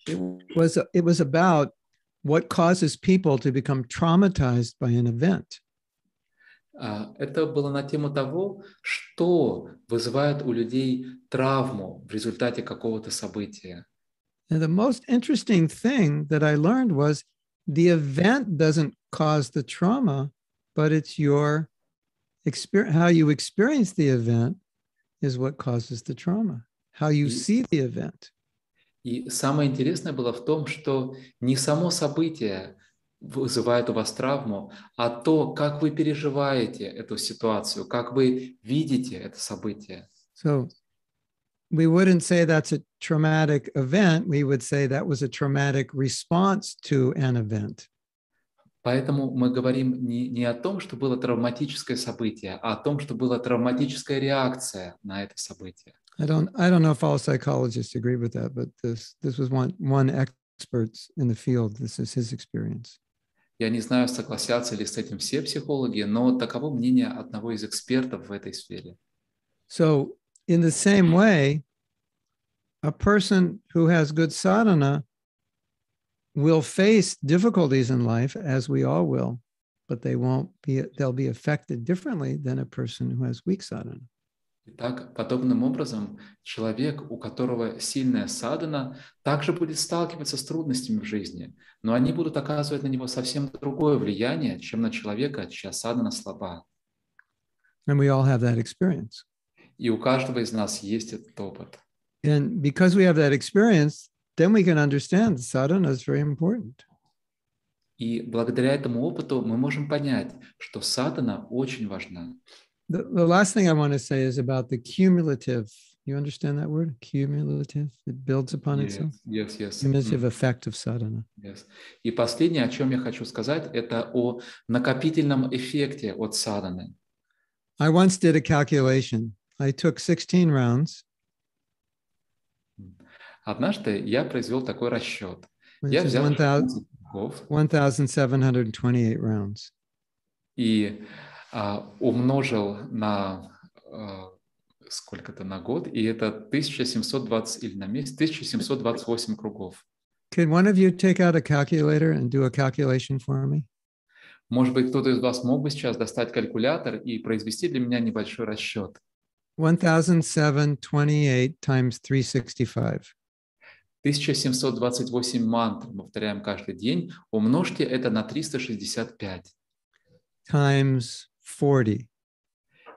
it was about what causes people to become traumatized by an event. Это было на тему того, что вызывает у людей травму в результате какого-то события. And the most interesting thing that I learned was the event doesn't cause the trauma, but it's your experience, how you experience the event is what causes the trauma, how you see the event. И самое интересное было в том, что не само событие вызывает у вас травму, а то, как вы переживаете эту ситуацию, как вы видите это событие. So we wouldn't say that's a traumatic event. We would say that was a traumatic response to an event. Поэтому мы говорим не о том, что было травматическое событие, а о том, что была травматическая реакция на это событие. I don't know if all psychologists agree with that, but this was one expert in the field. This is his experience. Я не знаю, согласятся ли с этим все психологи, но таково мнение одного из экспертов в этой сфере. So in the same way, a person who has good sadhana will face difficulties in life, as we all will, but they'll be affected differently than a person who has weak sadhana. Итак, подобным образом, человек, у которого сильная садхана, также будет сталкиваться с трудностями в жизни, но они будут оказывать на него совсем другое влияние, чем на человека, чья садхана слаба. And we all have that experience. И у каждого из нас есть этот опыт. And because we have that experience, then we can understand sadhana is very important. И благодаря этому опыту мы можем понять, что садхана очень важна. The last thing I want to say is about the cumulative. You understand that word? Cumulative. It builds upon itself. Yes. Cumulative effect of sadhana. Yes. И последнее, о чем я хочу сказать, это о накопительном эффекте от садханы. I once did a calculation. I took 16 rounds. Однажды я произвел такой расчет. Я взял 16 кругов 1,728 rounds. И умножил на сколько-то на год, и это 1720 или на месяц 1728 кругов. Can one of you take out a calculator and do a calculation for me? Может быть, кто-то из вас мог бы сейчас достать калькулятор и произвести для меня небольшой расчет. 1,728 times 365. 1728 мантр мы повторяем каждый день. Умножьте это на 365. Times 40.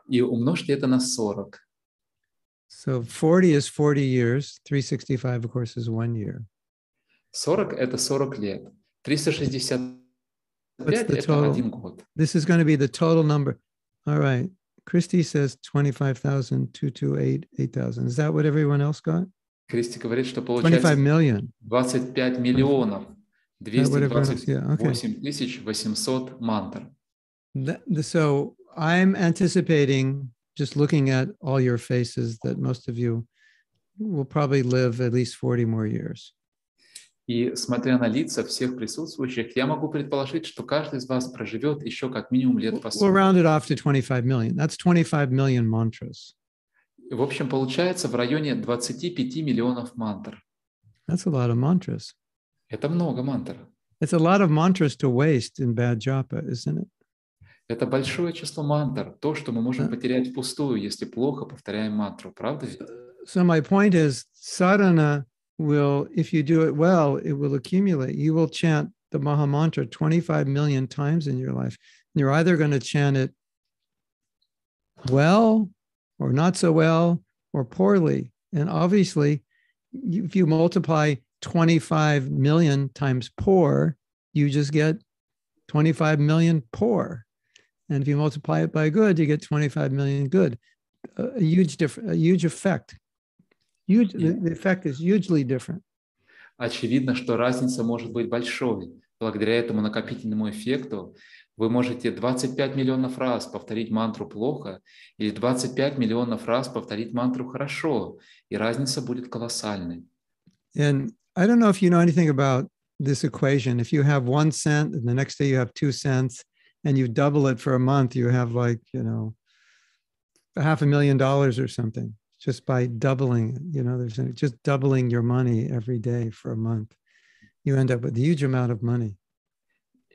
И умножьте это на 40. So 40 is 40 years. 365, of course, is 1 year. 40 – это 40 лет. 365 – это 1 год. This is going to be the total number. All right. Christy says 25,228, 8,000. Is that what everyone else got? Кристи говорит, что получается 25 million. 25 миллионов 228 тысяч 800 мантр. So I'm anticipating, just looking at all your faces, that most of you will probably live at least 40 more years. И смотря на лица всех присутствующих, я могу предположить, что каждый из вас проживет еще как минимум лет по 40. We'll round it off to 25 million. That's 25 million mantras. В общем, получается в районе 25 миллионов мантр. That's a lot of mantras. Это много мантр. It's a lot of mantras to waste in bad japa, isn't it? Это большое число мантр, то, что мы можем потерять впустую, если плохо повторяем мантру, правда ведь? So my point is, sadhana will, if you do it well, it will accumulate. You will chant the Maha Mantra 25 million times in your life. And you're either going to chant it well, or not so well, or poorly. And obviously, if you multiply 25 million times poor, you just get 25 million poor. And if you multiply it by good, you get 25 million good. A huge effect. The effect is hugely different. Очевидно, что разница может быть большой. Благодаря этому накопительному эффекту вы можете 25 миллионов раз повторить мантру плохо или 25 миллионов раз повторить мантру хорошо, и разница будет колоссальной. And I don't know if you know anything about this equation. If you have 1 cent and the next day you have 2 cents and you double it for a month, you have $500,000 or something. just by doubling, there's just doubling your money every day for a month. You end up with a huge amount of money.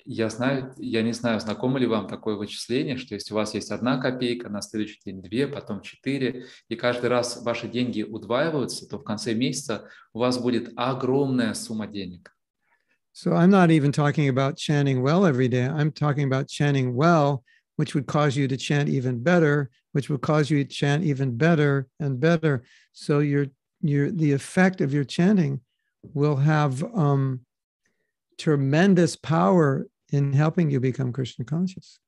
Я не знаю, знакомо ли вам такое вычисление, что если у вас есть 1 копейка, на следующий день 2, потом 4, и каждый раз ваши деньги удваиваются, то в конце месяца у вас будет огромная сумма денег. So I'm not even talking about chanting well every day. I'm talking about chanting well, which would cause you to chant even better, which would cause you to chant even better and better. So the effect of your chanting will have tremendous power in helping you become Krishna conscious.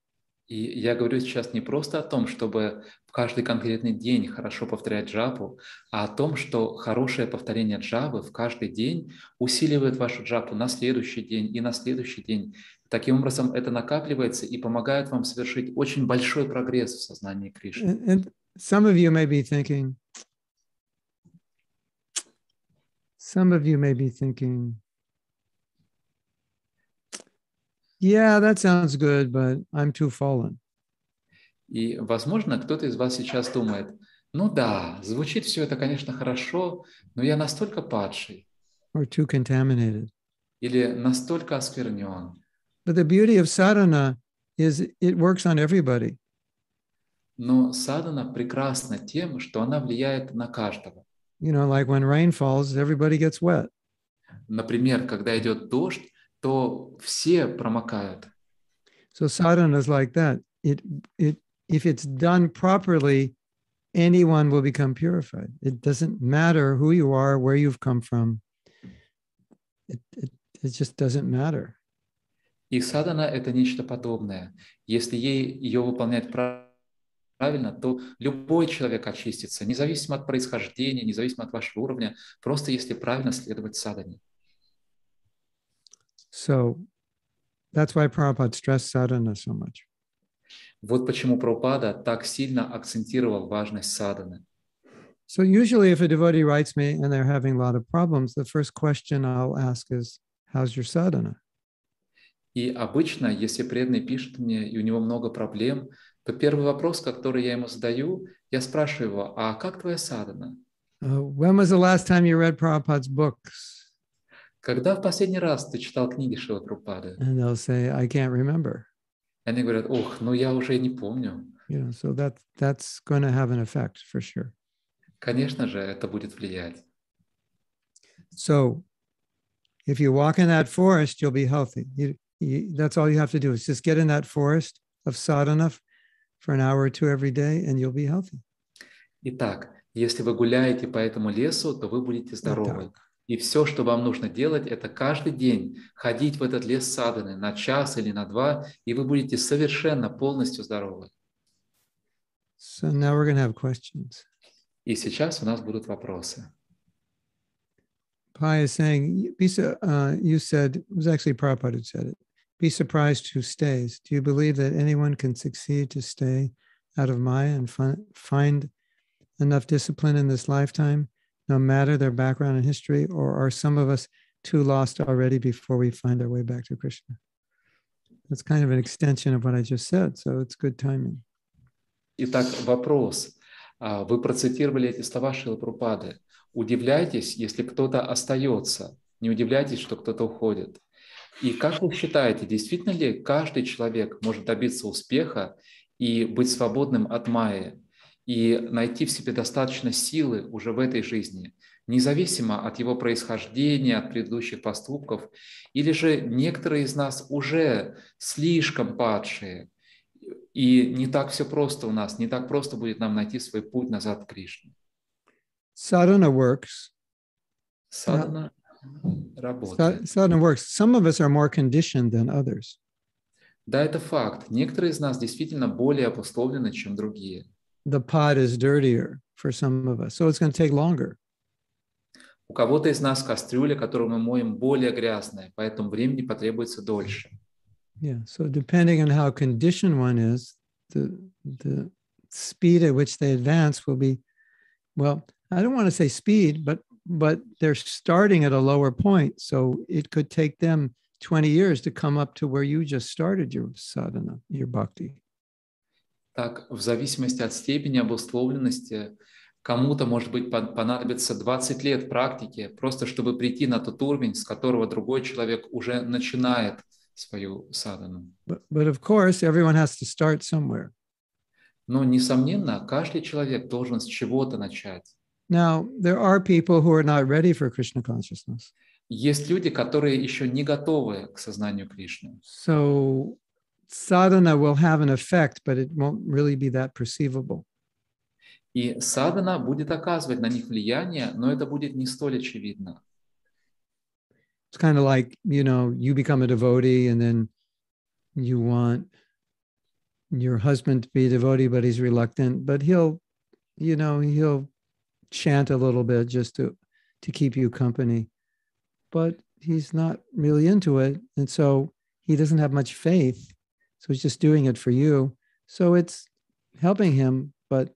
И я говорю сейчас не просто о том, чтобы в каждый конкретный день хорошо повторять джапу, а о том, что хорошее повторение джапы в каждый день усиливает вашу джапу на следующий день и на следующий день. Таким образом, это накапливается и помогает вам совершить очень большой прогресс в сознании Кришны. And some of you may be thinking, yeah, that sounds good, but I'm too fallen. И, возможно, кто-то из вас сейчас думает, ну да, звучит все это, конечно, хорошо, но я настолько падший. Or too contaminated. Или настолько осквернен. But the beauty of sadhana is it works on everybody. Но садхана прекрасна тем, что она влияет на каждого. Like when rain falls, everybody gets wet. Например, когда идет дождь, то все промокают. So sadhana is like that. If it's done properly, anyone will become purified. It doesn't matter who you are, where you've come from. It just doesn't matter. И садхана — это нечто подобное. Если ее выполнять правильно, то любой человек очистится, независимо от происхождения, независимо от вашего уровня, просто если правильно следовать садхане. So that's why Prabhupada stressed sadhana so much. Вот почему Прабхупада так сильно акцентировал важность садханы. So usually if a devotee writes me and they're having a lot of problems, the first question I'll ask is, how's your sadhana? И обычно, если преданный пишет мне, и у него много проблем, то первый вопрос, который я ему задаю, я спрашиваю его, а как твоя садхана? When was the last time you read Prabhupada's books? Когда в последний раз ты читал книги Шрилы Прабхупады? And they'll say, I can't remember. Они говорят, ну я уже не помню. So that's going to have an effect for sure. Конечно же, это будет влиять. So if you walk in that forest, you'll be healthy. That's all you have to do is just get in that forest of sadhana for an hour or two every day, and you'll be healthy. Итак, если вы гуляете по этому лесу, то вы будете здоровы. И все, что вам нужно делать, это каждый день ходить в этот лес садханы на час или на 2, и вы будете совершенно полностью здоровы. So now we're going to have questions. И сейчас у нас будут вопросы. Pai is saying, you said, it was actually Prabhupada who said it, be surprised who stays. Do you believe that anyone can succeed to stay out of Maya and find enough discipline in this lifetime, no matter their background and history, or are some of us too lost already before we find our way back to Krishna? That's kind of an extension of what I just said, so it's good timing. Итак, вопрос. Вы процитировали эти слова Шрилы Прабхупады. Удивляйтесь, если кто-то остается. Не удивляйтесь, что кто-то уходит. И как вы считаете, действительно ли каждый человек может добиться успеха и быть свободным от майи, и найти в себе достаточно силы уже в этой жизни, независимо от его происхождения, от предыдущих поступков, или же некоторые из нас уже слишком падшие, и не так все просто у нас, не так просто будет нам найти свой путь назад к Кришне. Sadhana works. Садхана работает. Sadhana works. Some of us are more conditioned than others. Да, это факт. Некоторые из нас действительно более обусловлены, чем другие. The pot is dirtier for some of us, so it's going to take longer. У кого-то из нас кастрюля, которую мы моем, более грязная, поэтому времени потребуется дольше. Yeah, so depending on how conditioned one is, the speed at which they advance will be, well, I don't want to say speed, but they're starting at a lower point, so it could take them 20 years to come up to where you just started your sadhana, your bhakti. Так, в зависимости от степени обусловленности, Кому-то, может быть, понадобится 20 лет практики, просто чтобы прийти на тот уровень, с которого другой человек уже начинает свою садхану. But of course, everyone has to start somewhere. Но, несомненно, каждый человек должен с чего-то начать. Now, there are people who are not ready for Krishna consciousness. Есть люди, которые еще не готовы к сознанию Кришны. So sadhana will have an effect, but it won't really be that perceivable. И садхана будет оказывать на них влияние, но это будет не столь очевидно. It's kind of like, you become a devotee and then you want your husband to be a devotee, but he's reluctant, but he'll chant a little bit just to keep you company, but he's not really into it. And so he doesn't have much faith. So he's just doing it for you. So it's helping him, but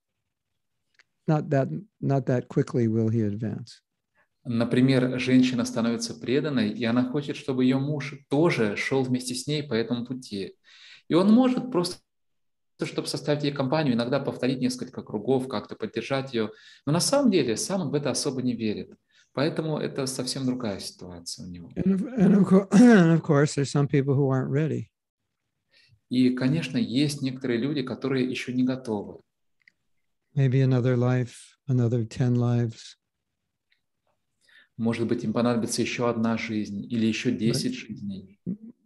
not that quickly will he advance. Например, женщина становится преданной, и она хочет, чтобы ее муж тоже шел вместе с ней по этому пути. И он может просто, чтобы составить ей компанию, иногда повторить несколько кругов, как-то поддержать ее. Но на самом деле сам он в это особо не верит. Поэтому это совсем другая ситуация у него. And of course, there's some people who aren't ready. И, конечно, есть некоторые люди, которые еще не готовы. Maybe another life, another 10 lives. Может быть, им понадобится еще одна жизнь или еще 10 жизней.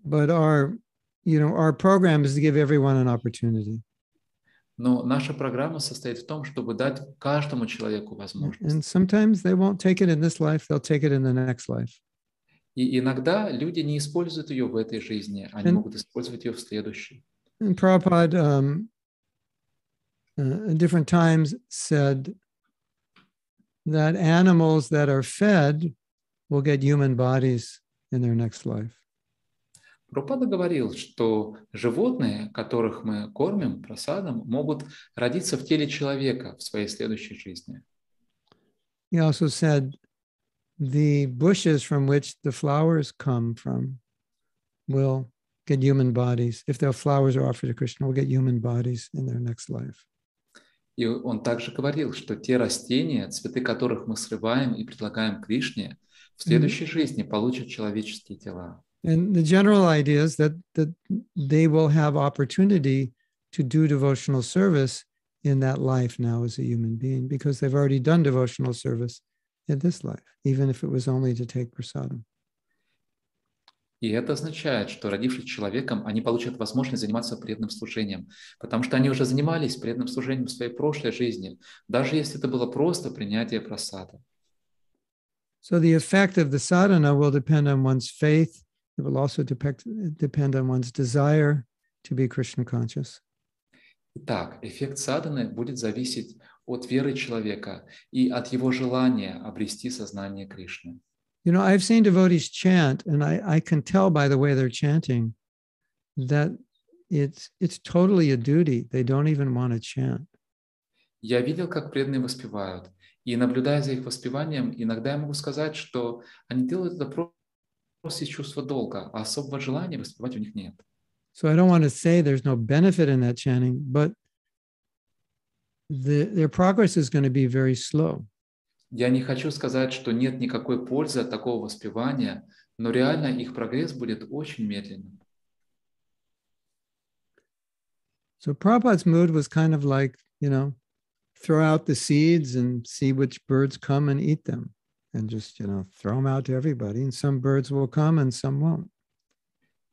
But our program is to give everyone an opportunity. Но наша программа состоит в том, чтобы дать каждому человеку возможность. And sometimes they won't take it in this life, they'll take it in the next life. И иногда люди не используют ее в этой жизни, они могут использовать ее в следующей. And Prabhupada at different times said that animals that are fed will get human bodies in their next life. Прабхупада говорил, что животные, которых мы кормим прасадом, могут родиться в теле человека в своей следующей жизни. He also said the bushes from which the flowers come from will get human bodies. If their flowers are offered to Krishna, will get human bodies in their next life. И он также говорил, что те растения, цветы которых мы срываем и предлагаем Кришне, в следующей жизни получат человеческие тела. And the general idea is that they will have opportunity to do devotional service in that life now as a human being, because they've already done devotional service in this life, even if it was only to take prasadam. И это означает, что, родившись человеком, они получат возможность заниматься преданным служением, потому что они уже занимались преданным служением в своей прошлой жизни, даже если это было просто принятие прасада. So the effect of the sadhana will depend on one's faith. It will also depend on one's desire to be Krishna conscious. Итак, эффект садханы будет зависеть от веры человека и от его желания обрести сознание Кришны. I've seen devotees chant, and I can tell by the way they're chanting that it's totally a duty. They don't even want to chant. Я видел, как преданные воспевают, и наблюдая за их воспеванием, иногда я могу сказать, что они делают это просто из чувства долга, а особого желания воспевать у них нет. So I don't want to say there's no benefit in that chanting, but their progress is going to be very slow. Я не хочу сказать, что нет никакой пользы от такого воспевания, но реально их прогресс будет очень медленным. So Prabhupada's mood was kind of like, throw out the seeds and see which birds come and eat them, and just, throw them out to everybody. And some birds will come and some won't.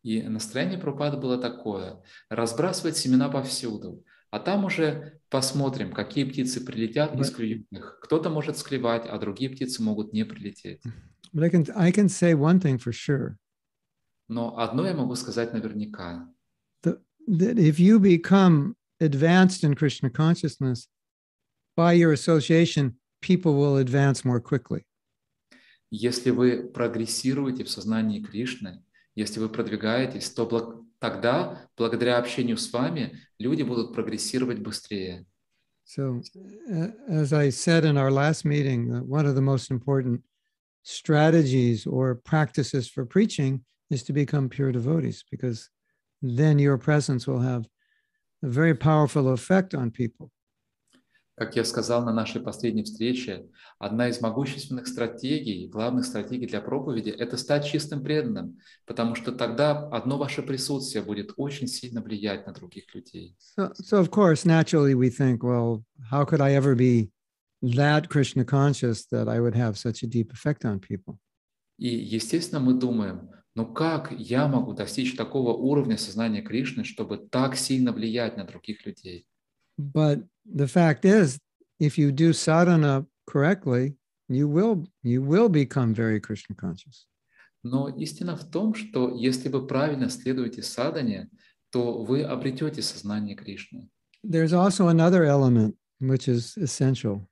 И настроение Прабхупады было такое: разбрасывать семена повсюду, а там уже посмотрим, какие птицы прилетят из клюют их. Кто-то может склевать, а другие птицы могут не прилететь. But I can say one thing for sure. Но одно я могу сказать наверняка. That if you become advanced in Krishna consciousness, by your association, people will advance more quickly. Если вы прогрессируете в сознании Кришны, если вы продвигаетесь, то тогда, благодаря общению с вами, люди будут прогрессировать быстрее. So, as I said in our last meeting, one of the most important strategies or practices for preaching is to become pure devotees, because then your presence will have a very powerful effect on people. Как я сказал на нашей последней встрече, одна из могущественных стратегий, главных стратегий для проповеди — это стать чистым преданным, потому что тогда одно ваше присутствие будет очень сильно влиять на других людей. So of course, naturally we think, well, how could I ever be that Krishna conscious that I would have such a deep effect on people? И, естественно, мы думаем, ну как я могу достичь такого уровня сознания Кришны, чтобы так сильно влиять на других людей? But the fact is, if you do sadhana correctly, you will become very Krishna conscious. Но истина в том, что если вы правильно следуете садхане, то вы обретете сознание Кришны. There's also another element which is essential.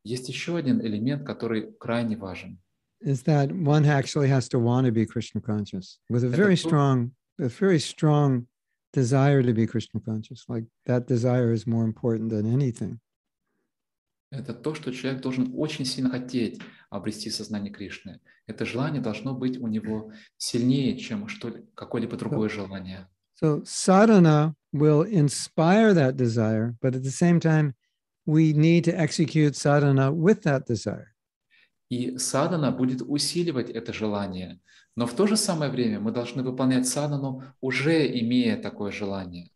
Есть еще один элемент, который крайне важен. Is that one actually has to want to be Krishna conscious with a very strong desire to be Krishna conscious. Like that desire is more important than anything. Это то, что человек должен очень сильно хотеть обрести сознание Кришны. Это желание должно быть у него сильнее, чем какое-либо другое желание. So sadhana will inspire that desire, but at the same time, we need to execute sadhana with that desire. И садхана будет усиливать это желание. Но в то же самое время мы должны выполнять садхану, уже имея такое желание.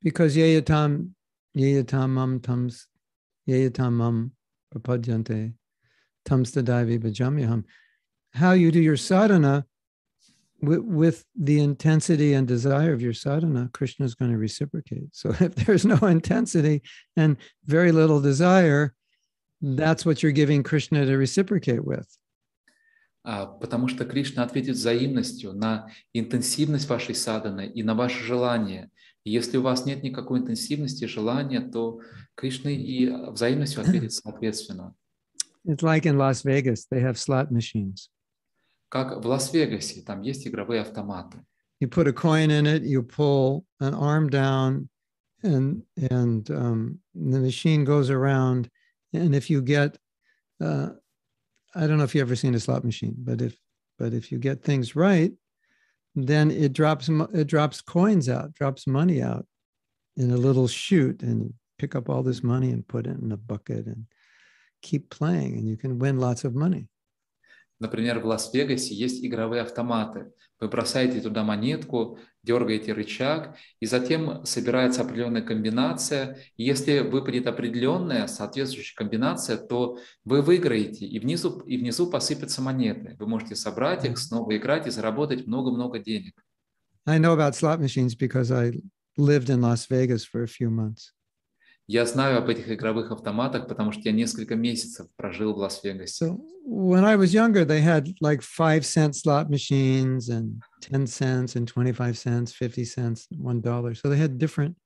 Because yayatamam prapadyante tamstadaivi bhajamyaham. How you do your sadhana with the intensity and desire of your sadhana, Krishna is going to reciprocate. So if there's no intensity and very little desire, that's what you're giving Krishna to reciprocate with. Потому что Кришна ответит взаимностью на интенсивность вашей садханы и на ваше желание. И если у вас нет никакой интенсивности желания, то Кришна и взаимностью ответит соответственно. It's like in Las Vegas, they have slot machines. Как в Лас-Вегасе, там есть игровые автоматы. You put a coin in it, you pull an arm down, and the machine goes around. And if you get, I don't know if you've ever seen a slot machine, but if you get things right, then it drops coins out, drops money out in a little chute, and you pick up all this money and put it in a bucket and keep playing, and you can win lots of money. Например, в Лас-Вегасе есть игровые автоматы. Вы бросаете туда монетку, дергаете рычаг, и затем собирается определенная комбинация. И если выпадет определенная соответствующая комбинация, то вы выиграете, и внизу посыпятся монеты. Вы можете собрать их, снова играть и заработать много-много денег. I know about slot machines because I lived in Las Vegas for a few months. Я знаю об этих игровых автоматах, потому что я несколько месяцев прожил в Лас-Вегасе. So when I was younger, they had like 5-cent slot machines and 10 cents and 25 cents, 50 cents, $1. So they had different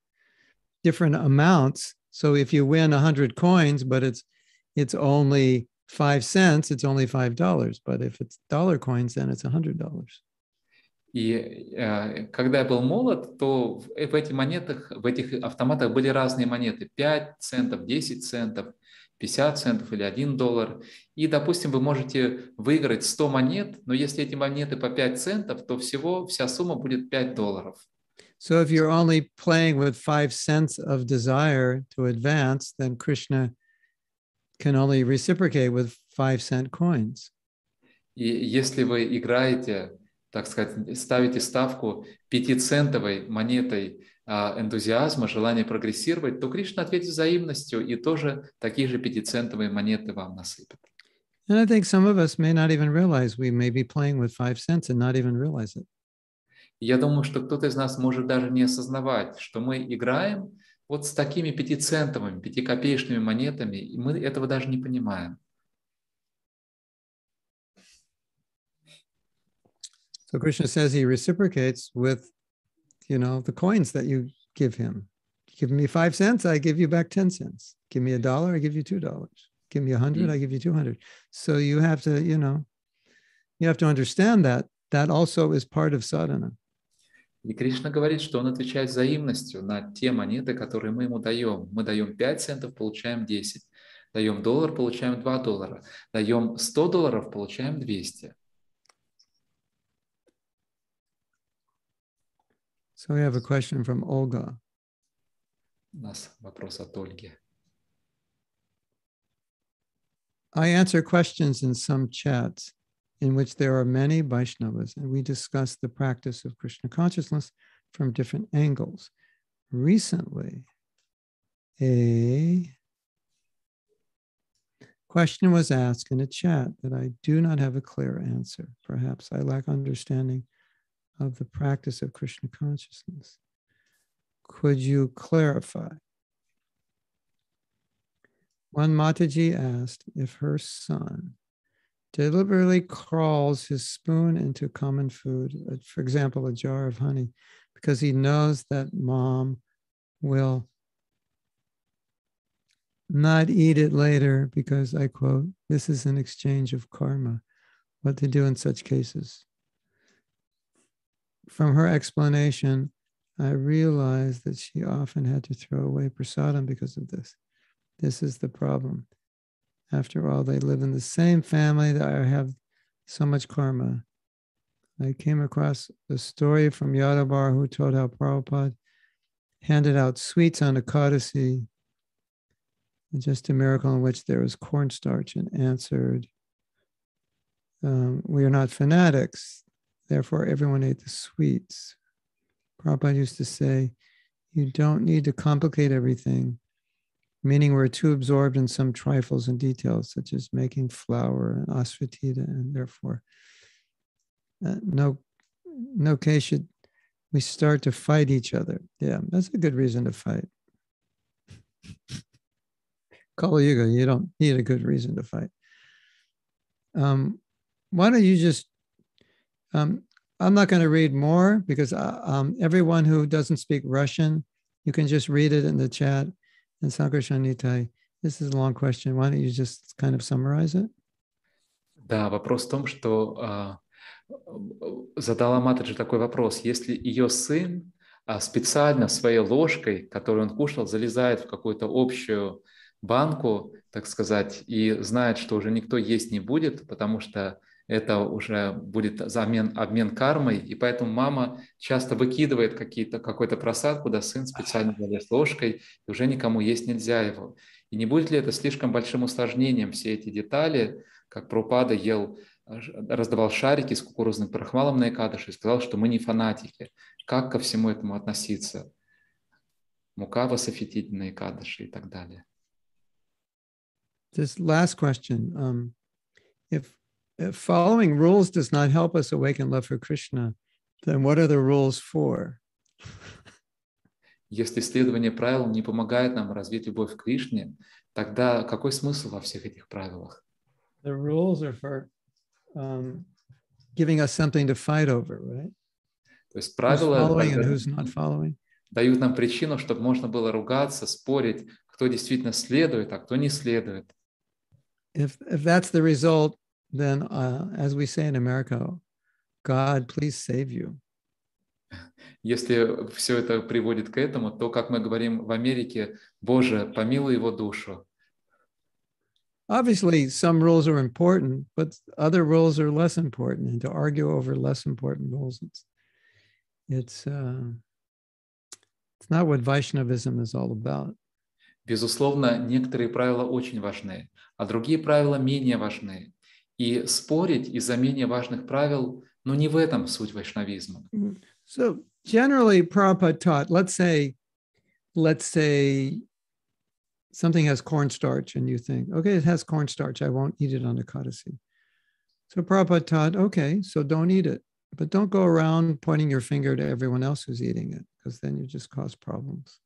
amounts. So if you win 100 coins, but it's only 5 cents, it's only $5. But if it's dollar coins, then it's $100. И когда я был молод, то в этих автоматах были разные монеты. 5 центов, 10 центов, 50 центов или $1. И, допустим, вы можете выиграть 100 монет, но если эти монеты по 5 центов, то вся сумма будет $5. So if you're only playing with 5 cents of desire to advance, then Krishna can only reciprocate with 5-cent coins. И если вы играете, так сказать, ставите ставку 5-центовой монетой энтузиазма, желания прогрессировать, то Кришна ответит взаимностью и тоже такие же 5-центовые монеты вам насыпет. And I think some of us may not even realize we may be playing with 5 cents and not even realize it. Я думаю, что кто-то из нас может даже не осознавать, что мы играем вот с такими 5-центовыми, 5-копеечными монетами, и мы этого даже не понимаем. So Krishna says he reciprocates with, the coins that you give him. Give me 5 cents, I give you back 10 cents. Give me $1, I give you $2. Give me 100, I give you 200. So you have to, you have to understand that also is part of sadhana. И Кришна говорит, что он отвечает взаимностью на те монеты, которые мы ему даем. Мы даем 5 центов, получаем 10. Даем $1, получаем $2. Даем $100, получаем 200. So we have a question from Olga. У нас вопрос от Ольги. I answer questions in some chats in which there are many Vaishnavas, and we discuss the practice of Krishna consciousness from different angles. Recently, a question was asked in a chat that I do not have a clear answer. Perhaps I lack understanding of the practice of Krishna consciousness. Could you clarify? One Mataji asked if her son deliberately crawls his spoon into common food, for example, a jar of honey, because he knows that mom will not eat it later because, I quote, this is an exchange of karma, what to do in such cases. From her explanation, I realized that she often had to throw away prasadam because of this. This is the problem. After all, they live in the same family that I have so much karma. I came across a story from Yadavar who told how Prabhupada handed out sweets on Ekadasi, just a miracle in which there was cornstarch, and answered, we are not fanatics, therefore everyone ate the sweets. Prabhupada used to say, you don't need to complicate everything, meaning we're too absorbed in some trifles and details, such as making flour and asvatita, and therefore no case should we start to fight each other. Yeah, that's a good reason to fight. Kali Yuga, you don't need a good reason to fight. Why don't you just, I'm not going to read more because everyone who doesn't speak Russian, you can just read it in the chat. And Sankarshan Nitai, this is a long question. Why don't you just kind of summarize it? Да, вопрос в том, что задала Матаджи такой вопрос. Если ее сын специально своей ложкой, которую он кушал, залезает в какую-то общую банку, так сказать, и знает, что уже никто есть не будет, потому что это уже будет обмен кармой, и поэтому мама часто выкидывает какой-то просад, куда сын специально залез ложкой, и уже никому есть нельзя его. И не будет ли это слишком большим усложнением, все эти детали, как Прабхупада раздавал шарики с кукурузным крахмалом на Экадаши и сказал, что мы не фанатики. Как ко всему этому относиться? Мука васафетить на Экадаши и так далее. This last question, if following rules does not help us awaken love for Krishna, then what are the rules for? Если следование правилам не помогает нам развить любовь к Кришне, тогда какой смысл во всех этих правилах? The rules are for giving us something to fight over, right? То есть правила following? Дают нам причину, чтобы можно было ругаться, спорить, кто действительно следует, а кто не следует. If that's the result, then, as we say in America, God, please save you. Если все это приводит к этому, то, как мы говорим в Америке, Боже, помилуй его душу. Obviously, some rules are important, but other rules are less important. And to argue over less important rules, it's not what Vaishnavism is all about. Безусловно, некоторые правила очень важны, а другие правила менее важны. И спорить из-за менее важных правил, но не в этом суть вайшнавизма. So generally, Prabhupada taught, let's say something has cornstarch and you think, okay, it has cornstarch, I won't eat it on Ekadasi. So Prabhupada taught, okay, so don't eat it, but don't go around pointing your finger to everyone else who's eating it, because then you just cause problems.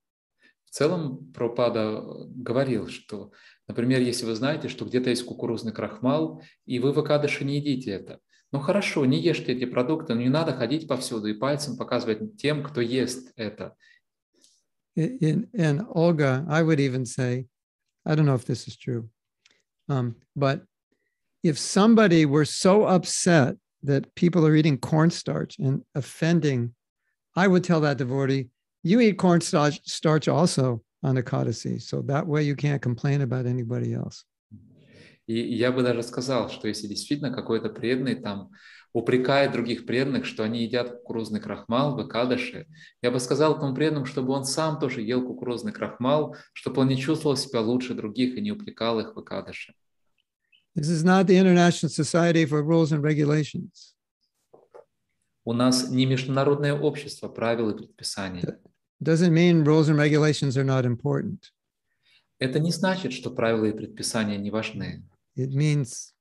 В целом, Прабхупада говорил, что, например, если вы знаете, что где-то есть кукурузный крахмал, и вы в Экадаши не едите это, ну хорошо, не ешьте эти продукты, но не надо ходить повсюду и пальцем показывать тем, кто ест это. In Olga, I would even say, I don't know if this is true, but if somebody were so upset that people are eating cornstarch and offending, I would tell that devotee, you eat cornstarch also on Ekadasi, so that way you can't complain about anybody else. И я бы даже сказал, что если действительно какой-то преданный там упрекает других преданных, что они едят кукурузный крахмал в Экадаши, я бы сказал этому преданному, чтобы он сам тоже ел кукурузный крахмал, чтобы он не чувствовал себя лучше других и не упрекал их в Экадаши. This is not the International Society for Rules and Regulations. У нас не международное общество правил и предписаний. Doesn't mean rules and regulations are not important. Это не значит, что правила и предписания не важны. It means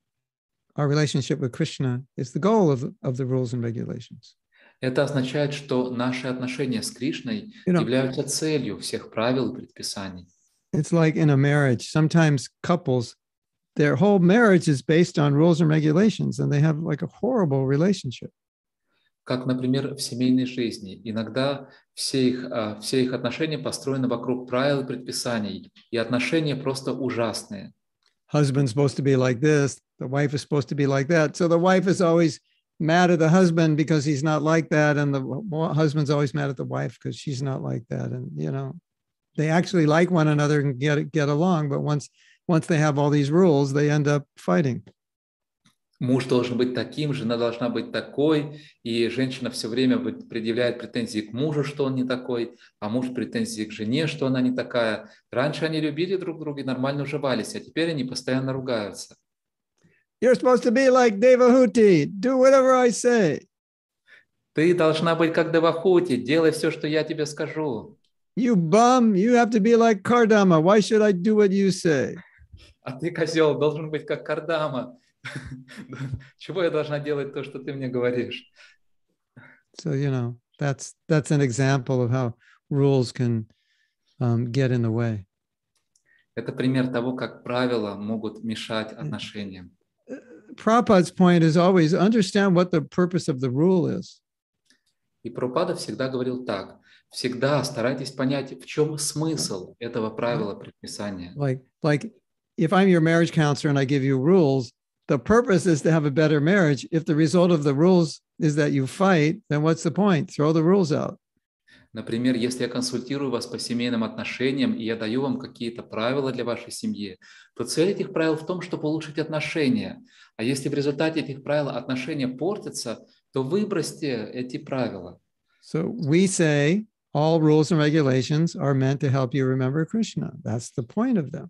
our relationship with Krishna is the goal of the rules and regulations. Это означает, что наши отношения с Кришной являются целью всех правил и предписаний. It's like in a marriage. Sometimes couples, their whole marriage is based on rules and regulations, and they have like a horrible relationship. Как, например, в семейной жизни. Иногда все их отношения построены вокруг правил и предписаний, и отношения просто ужасные. Husband's supposed to be like this, the wife is supposed to be like that. So the wife is always mad at the husband because he's not like that, and the husband's always mad at the wife because she's not like that. And they actually like one another and get along, but once they have all these rules, they end up fighting. Муж должен быть таким, жена должна быть такой, и женщина все время предъявляет претензии к мужу, что он не такой, а муж претензии к жене, что она не такая. Раньше они любили друг друга и нормально уживались, а теперь они постоянно ругаются. You're supposed to be like Devahuti. Do whatever I say. Ты должна быть как Девахути, делай все, что я тебе скажу. You bum, you have to be like Kardama. Why should I do what you say? А ты, козел, должен быть как Кардама. Чего я должна делать то, что ты мне говоришь? So, that's an example of how rules can get in the way. Это пример того, как правила могут мешать отношениям. Prabhupada's point is always understand what the purpose of the rule is. И Прабхупада всегда говорил так: всегда старайтесь понять, в чем смысл этого правила предписания. Like if I'm your marriage counselor and I give you rules, the purpose is to have a better marriage. If the result of the rules is that you fight, then what's the point? Throw the rules out. Например, если я консультирую вас по семейным отношениям, и я даю вам какие-то правила для вашей семьи, то цель этих правил в том, чтобы улучшить отношения. А если в результате этих правил отношения портятся, то выбросьте эти правила. So we say all rules and regulations are meant to help you remember Krishna. That's the point of them.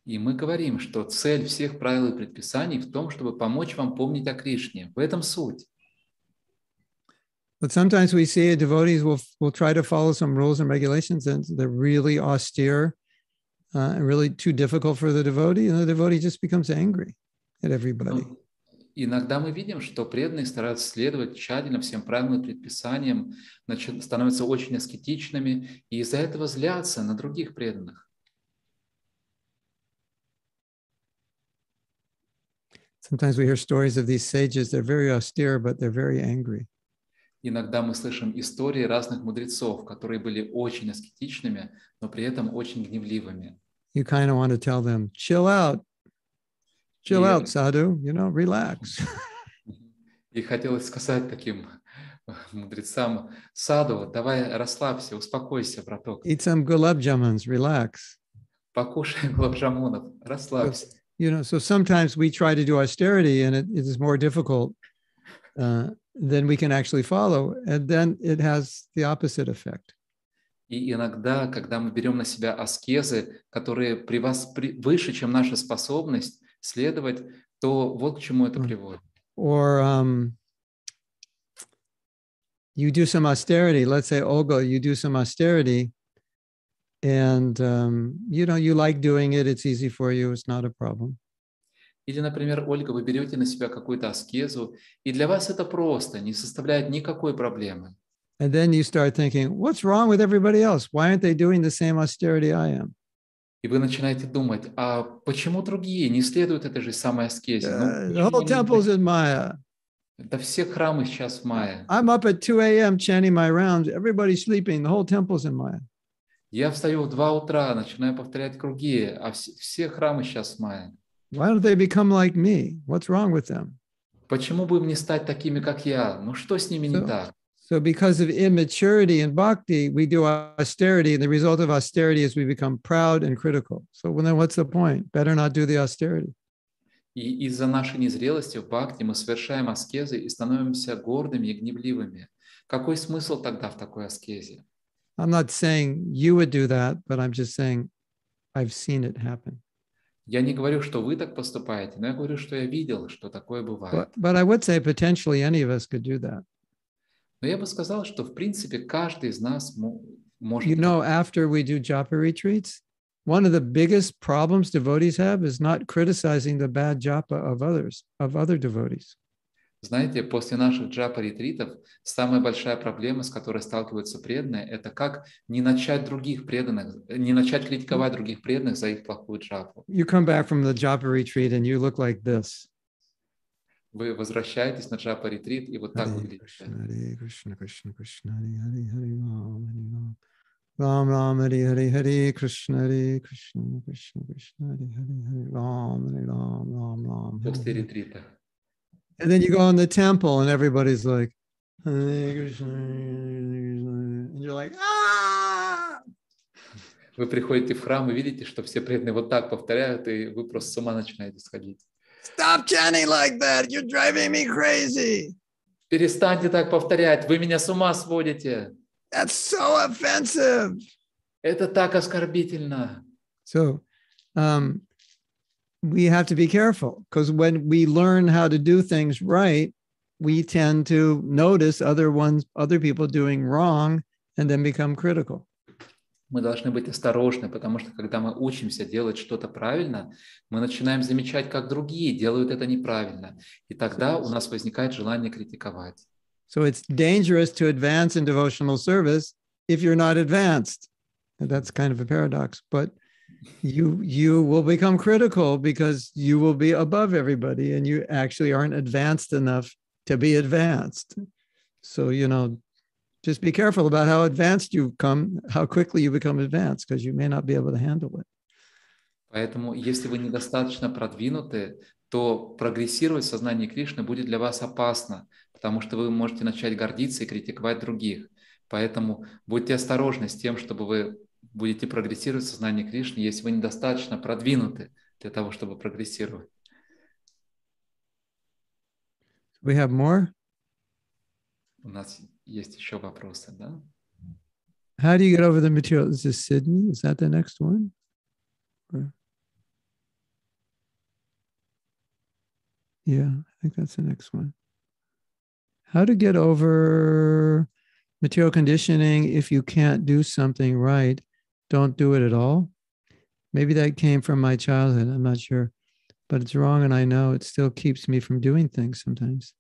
И мы говорим, что цель всех правил и предписаний в том, чтобы помочь вам помнить о Кришне. В этом суть. But sometimes we see devotees will try to follow some rules and regulations, and they're really austere, really too difficult for the devotee, and the devotee just becomes angry at everybody. Иногда мы видим, что преданные стараются следовать тщательно всем правилам и предписаниям, становятся очень аскетичными, и из-за этого злятся на других преданных. Sometimes we hear stories of these sages. They're very austere, but they're very angry. Иногда мы слышим истории разных мудрецов, которые были очень аскетичными, но при этом очень гневливыми. You kind of want to tell them, chill out, sadhu, relax. И хотелось сказать таким мудрецам: саду, давай расслабься, успокойся, браток. Eat some gulab jamans, relax. Покушай гулаб-джамунов, расслабься. So sometimes we try to do austerity, and it is more difficult than we can actually follow, and then it has the opposite effect. И иногда, когда мы берем на себя аскезы, которые выше, чем наша способность следовать, то вот к чему это приводит. Or you do some austerity. Let's say, Olga, you do some austerity, and you like doing it. It's easy for you. It's not a problem. Или, например, Ольга, вы берете на себя какую-то аскезу, и для вас это просто, не составляет никакой проблемы. And then you start thinking, what's wrong with everybody else? Why aren't they doing the same austerity I am? И вы начинаете думать, а почему другие не следуют этой же самой аскезе? The whole temple's in Maya. Да все храмы сейчас в Майя. I'm up at 2 a.m. chanting my rounds. Everybody's sleeping. The whole temple's in Maya. Я встаю в 2 утра, начинаю повторять круги, а все храмы сейчас в Майя. Why don't they become like me? What's wrong with them? Почему бы им не стать такими, как я? Ну что с ними не так? So because of immaturity in bhakti, we do austerity, and the result of austerity is we become proud and critical. So then what's the point? Better not do the austerity. И из-за нашей незрелости в бхакти мы совершаем аскезы и становимся гордыми и гневливыми. Какой смысл тогда в такой аскезе? I'm not saying you would do that, but I'm just saying I've seen it happen. Я не говорю, что вы так поступаете, но я говорю, что я видел, что такое бывает. But I would say potentially any of us could do that. Но я бы сказал, что в принципе каждый из нас может... You know, after we do japa retreats, one of the biggest problems devotees have is not criticizing the bad japa of others, of other devotees. Знаете, после наших джапа-ретритов самая большая проблема, с которой сталкиваются преданные, это как не начать других преданных, не начать критиковать других преданных за их плохую джапу. You come back from the japa retreat and you look like this. Вы возвращаетесь на джапа-ретрит и вот так выглядите. Hare Krishna, Krishna Krishna, Hare Hare, Hare Ram, Ram Ram, Hare Hare, Hare Krishna, Krishna Krishna, Hare Hare, Hare Ram, Ram Ram. После ретрита. And then you go in the temple and everybody's like, Hare Krishna, and you're like, ah! Вы приходите в храм и видите, что все преданные вот так повторяют, и вы просто с ума начинаете сходить. Stop chanting like that. You're driving me crazy. Перестаньте так повторять, вы меня с ума сводите. That's so offensive. Это так оскорбительно. So, we have to be careful because when we learn how to do things right, we tend to notice other people doing wrong and then become critical. Мы должны быть осторожны, потому что когда мы учимся делать что-то правильно, мы начинаем замечать, как другие делают это неправильно. И тогда у нас возникает желание критиковать. So it's dangerous to advance in devotional service if you're not advanced. And that's kind of a paradox, but you will become critical because you will be above everybody and you actually aren't advanced enough to be advanced. So, just be careful about how advanced you come, how quickly you become advanced, because you may not be able to handle it. Поэтому, если вы недостаточно продвинуты, то прогрессировать в сознании Кришны будет для вас опасно, потому что вы можете начать гордиться и критиковать других. Поэтому будьте осторожны с тем, чтобы вы будете прогрессировать в сознании Кришны, если вы недостаточно продвинуты для того, чтобы прогрессировать. We have more? У нас есть еще вопросы, да? How do you get over the material? Is this Sydney? Is that the next one? Or... Yeah, I think that's the next one. How to get over material conditioning if you can't do something right, don't do it at all. Maybe that came from my childhood, I'm not sure. But it's wrong and I know it still keeps me from doing things sometimes.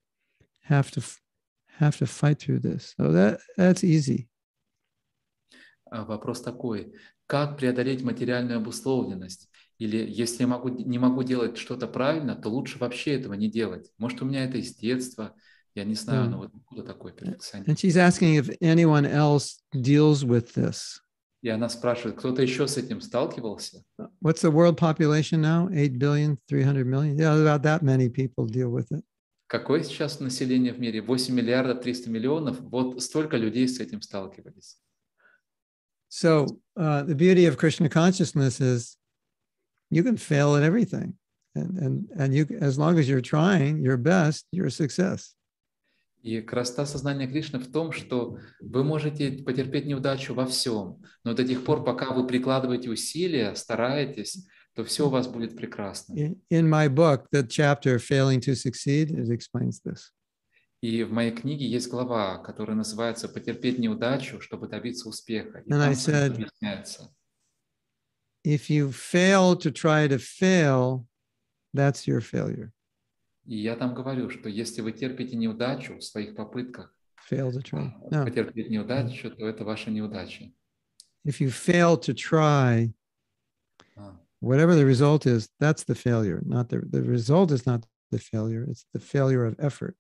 Have to fight through this. So that's easy. Вопрос такой. Как преодолеть материальную обусловленность? Или если я не могу делать что-то правильно, то лучше вообще этого не делать. Может, у меня это из детства, я не знаю, но вот откуда такой перфекционизм. And she's asking if anyone else deals with this. И она спрашивает, кто-то еще с этим сталкивался? What's the world population now? 8 billion, 300 million? Yeah, about that many people deal with it. Какое сейчас население в мире? 8 миллиардов 300 миллионов. Вот столько людей с этим сталкивались. So the beauty of Krishna consciousness is you can fail at everything. And you, as long as you're trying your best, you're a success. И красота сознания Кришны в том, что вы можете потерпеть неудачу во всем, но до тех пор, пока вы прикладываете усилия, стараетесь, то все у вас будет прекрасно. In my book, the chapter Failing to Succeed, it explains this. И в моей книге есть глава, которая называется «Потерпеть неудачу, чтобы добиться успеха». И And там I said, объясняется. If you fail to try to fail, that's your failure. И я там говорю, что если вы терпите неудачу в своих попытках потерпеть неудачу, то это ваша неудача. If you fail to try, whatever the result is, that's the failure. Not the result is not the failure, it's the failure of effort.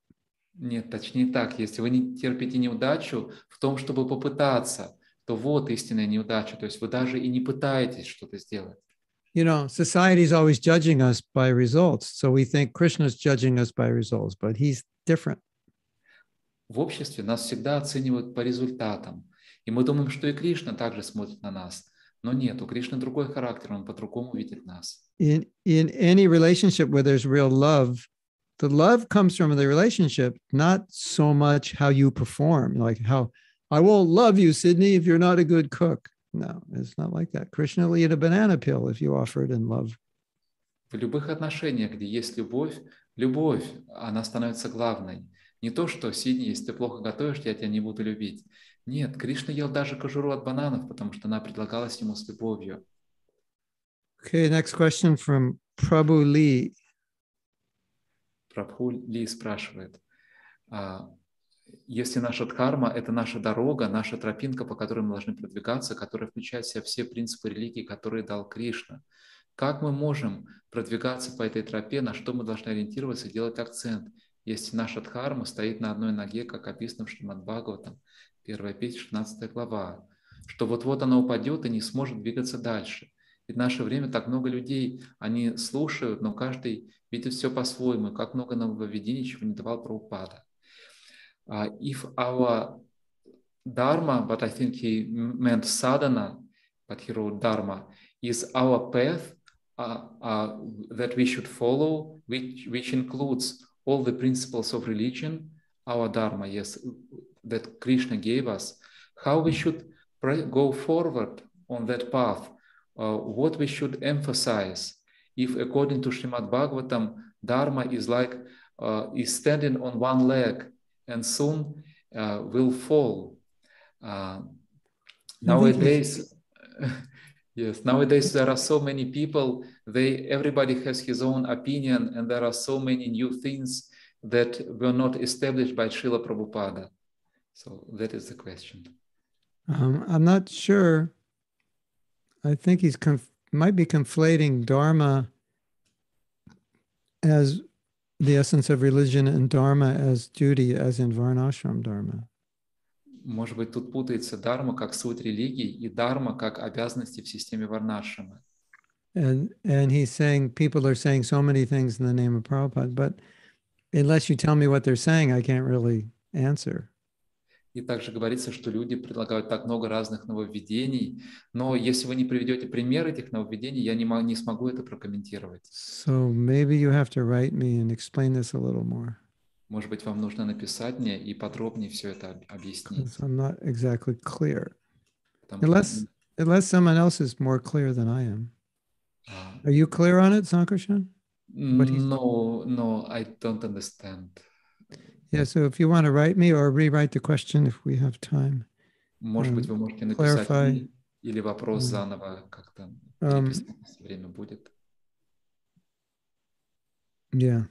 Нет, точнее так. Если вы не терпите неудачу в том, чтобы попытаться, то вот истинная неудача. То есть вы даже и не пытаетесь что-то сделать. You know, society is always judging us by results. So we think Krishna's judging us by results, but he's different. В обществе нас всегда оценивают по результатам. И мы думаем, что и Кришна также смотрит на нас. Но нет, у Кришны другой характер, он по-другому видит нас. In any relationship where there's real love, the love comes from the relationship, not so much how you perform. Like how, I won't love you, Sydney, if you're not a good cook. No, it's not like that. Krishna will eat a banana peel if you offer it in love. В любых отношениях, где есть любовь, любовь, она становится главной. Не то, что Сидни, если ты плохо готовишь, я тебя не буду любить. Нет, Кришна ел даже кожуру от бананов, потому что она предлагалась ему с любовью. Okay, next question from Prabhu Lee. Прабху Ли спрашивает, если наша дхарма — это наша дорога, наша тропинка, по которой мы должны продвигаться, которая включает в себя все принципы религии, которые дал Кришна, как мы можем продвигаться по этой тропе, на что мы должны ориентироваться и делать акцент, если наша дхарма стоит на одной ноге, как описано в Шримад Бхагаватам, 1 песня, 16 глава, что вот-вот она упадет и не сможет двигаться дальше. И в наше время так много людей, они слушают, но каждый видит все по-своему, как много нововведений, чего не давал Прабхупада. If our dharma, but I think he meant sadhana, but he wrote dharma, is our path that we should follow, which includes all the principles of religion, our dharma, yes, that Krishna gave us, how we should go forward on that path, what we should emphasize. If according to Srimad Bhagavatam, dharma is like is standing on one leg and soon will fall. Nowadays, yes, nowadays there are so many people. Everybody has his own opinion, and there are so many new things that were not established by Srila Prabhupada. So that is the question. I'm not sure. I think he's might be conflating dharma as the essence of religion and dharma as duty, as in varnashram dharma. Может быть, тут путается дарма как суть религии и дарма как обязанности в системе варнашрамы. And he's saying people are saying so many things in the name of Prabhupada, but unless you tell me what they're saying, I can't really answer. И также говорится, что люди предлагают так много разных нововведений, но если вы не приведете пример этих нововведений, я не смогу это прокомментировать. So maybe you have to write me and explain this a little more. Может быть, вам нужно написать мне и подробнее все это объяснить. I'm not exactly clear. Unless someone else is more clear than I am. Are you clear on it, Sankarshan? No, I don't understand. Yeah, so if you want to write me or rewrite the question if we have time. Может быть, вы можете написать или вопрос заново как-то переписать, если время будет. Yeah.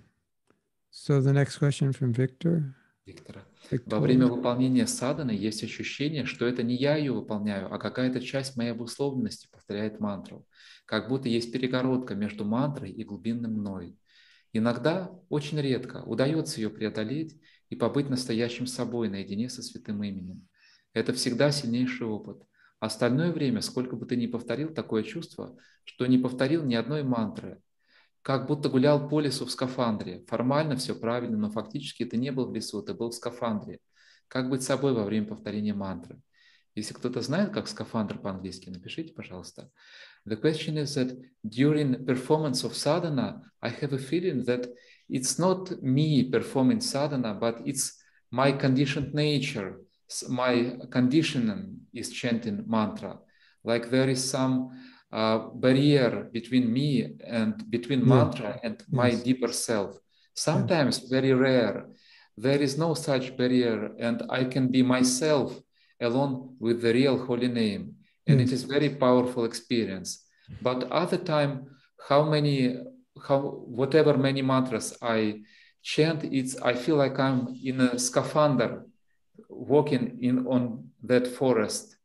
So the next question from Victor. Виктора. Во время выполнения садханы есть ощущение, что это не я ее выполняю, а какая-то часть моей обусловленности повторяет мантру. Как будто есть перегородка между мантрой и глубинным мной. Иногда, очень редко, удается ее преодолеть и побыть настоящим собой наедине со святым именем. Это всегда сильнейший опыт. Остальное время, сколько бы ты ни повторил, такое чувство, что не повторил ни одной мантры. Как будто гулял по лесу в скафандре. Формально все правильно, но фактически ты не был в лесу, ты был в скафандре. Как быть собой во время повторения мантры? Если кто-то знает, как скафандр по-английски, напишите, пожалуйста. The question is that during performance of sadhana, I have a feeling that it's not me performing sadhana, but it's my conditioned nature. My conditioning is chanting mantra. Like there is some barrier between me and between mantra and my deeper self. Sometimes very rare. There is no such barrier, and I can be myself alone with the real holy name. And it is very powerful experience. But other time, whatever many mantras I chant, I feel like I'm in a scaphandre walking on that forest.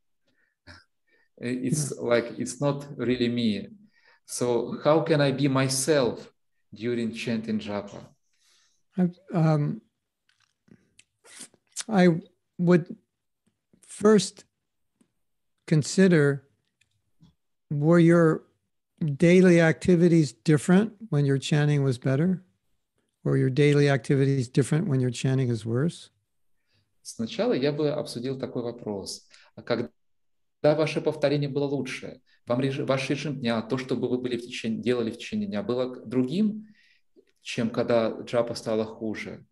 It's like it's not really me. So how can I be myself during chanting japa? I would first consider, were your daily activities different when your chanting was better? Or your daily activities different when your chanting is worse? Сначала я бы обсудил такой вопрос. Когда ваше повторение было лучше, ваш режим дня, то, что вы делали в течение дня, было другим, чем когда джапа стало хуже?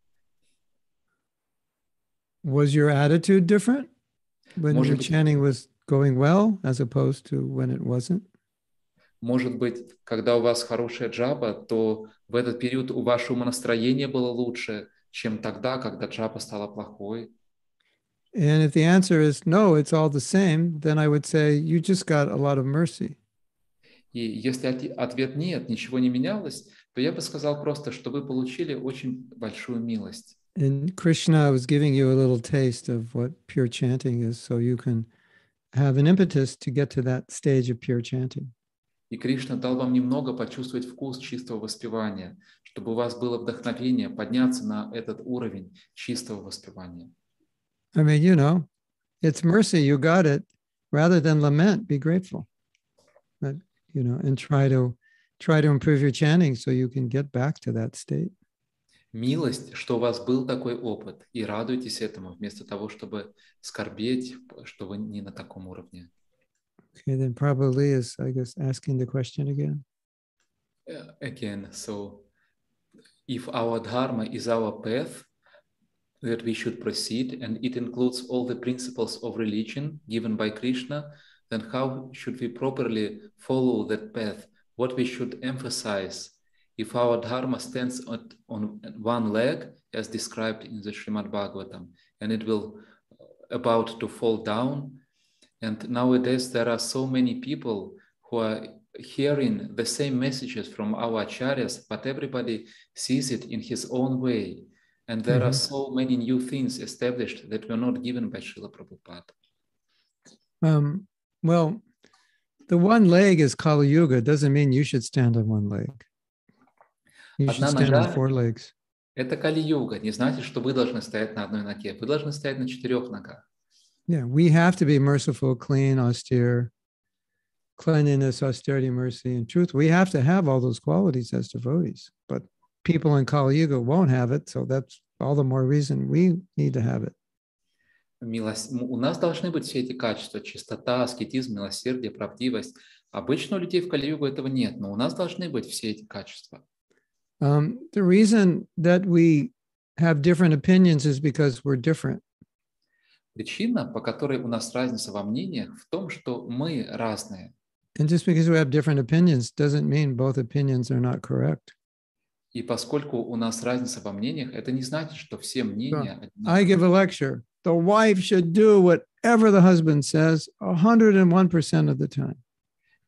Was your attitude different when your chanting was going well as opposed to when it wasn't? Может быть, когда у вас хорошая джапа, то в этот период у вашего умонастроения было лучше, чем тогда, когда джапа стала плохой. And if the answer is no, it's all the same, then I would say you just got a lot of mercy. И если ответ нет, ничего не менялось, то я бы сказал просто, что вы получили очень большую милость. And Krishna was giving you a little taste of what pure chanting is, so you can have an impetus to get to that stage of pure chanting. И Кришна дал вам немного почувствовать вкус чистого воспевания, чтобы у вас было вдохновение подняться на этот уровень чистого воспевания. I mean, you know, it's mercy, you got it. Rather than lament, be grateful. But, you know, and try to improve your chanting so you can get back to that state. Милость, что у вас был такой опыт, и радуйтесь этому, вместо того, чтобы скорбеть, что вы не на таком уровне. Okay, then probably is, I guess, asking the question again. Again, so if our dharma is our path that we should proceed, and it includes all the principles of religion given by Krishna, then how should we properly follow that path? What we should emphasize? If our dharma stands on one leg, as described in the Srimad Bhagavatam, and it will about to fall down, and nowadays there are so many people who are hearing the same messages from our acharyas, but everybody sees it in his own way. And there are so many new things established that were not given by Srila Prabhupada. Well, the one leg is Kali Yuga. Doesn't mean you should stand on one leg. You should stand on four legs. Это Кали-юга. Не значит, что вы должны стоять на одной ноге. Вы должны стоять на 4 ногах. Yeah, we have to be merciful, clean, austere, cleanliness, austerity, mercy, and truth. We have to have all those qualities as devotees. But people in Kali Yuga won't have it, so that's all the more reason we need to have it. У нас должны быть все эти качества: чистота, аскетизм, милосердие, правдивость. Обычно у людей в Кали-югу этого нет, но у нас должны быть все эти качества. The reason that we have different opinions is because we're different. Причина, по которой у нас разница во мнениях, в том, что мы разные. And just because we have different opinions doesn't mean both opinions are not correct. И поскольку у нас разница во мнениях, это не значит, что все мнения одинаковые. I give a lecture. The wife should do whatever the husband says 101% of the time.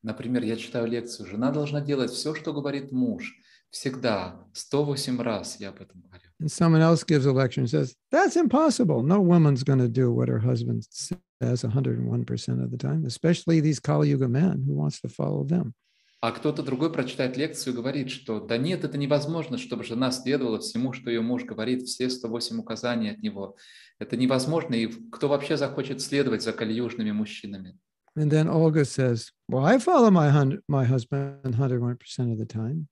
Например, я читаю лекцию. Жена должна делать все, что говорит муж. Всегда. 108 раз я об этом говорю. And someone else gives a lecture and says, that's impossible. No woman's going to do what her husband says 101% of the time, especially these Kali Yuga men who wants to follow them. А кто-то другой прочитает лекцию и говорит, что да нет, это невозможно, чтобы жена следовала всему, что ее муж говорит, все 108 указаний от него. Это невозможно, и кто вообще захочет следовать за кальюжными мужчинами? And then Olga says, well, I follow my husband 101% of the time.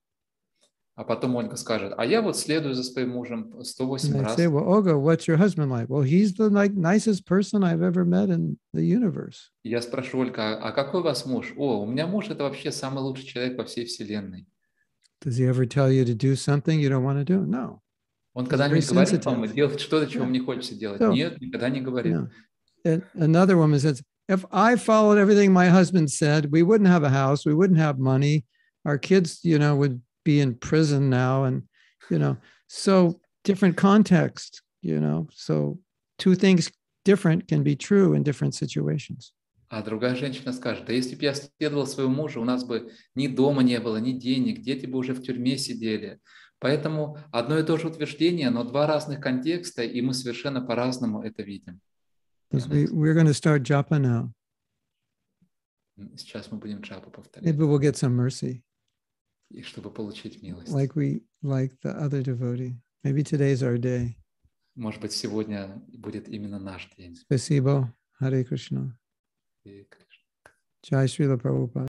А потом Ольга скажет, а я вот следую за своим мужем 108 раз. Say, well, Olga, what's your husband like? Well, he's the nicest person I've ever met in the universe. Я спрошу, Ольга, а какой у вас муж? О, у меня муж это вообще самый лучший человек во всей вселенной. Does he ever tell you to do something you don't want to do? No. Он когда-нибудь говорит вам делать что-то, чего вам не хочется делать? Нет, никогда не говорит. Another woman says, if I followed everything my husband said, we wouldn't have a house, we wouldn't have money, our kids, would be in prison now, and so different context, so two things different can be true in different situations. А другая женщина скажет, да если бы я следовал своему мужу, у нас бы ни дома не было, ни денег, дети бы уже в тюрьме сидели. Поэтому одно и то же утверждение, но два разных контекста, и мы совершенно по-разному это видим. We're going to start japa now. Сейчас мы будем джапу повторять. Maybe we'll get some mercy. И чтобы получить милость. Like the other devotee. Maybe today's our day. Может быть, сегодня будет именно наш день. Спасибо. Hare Krishna. Jai Srila Prabhupada.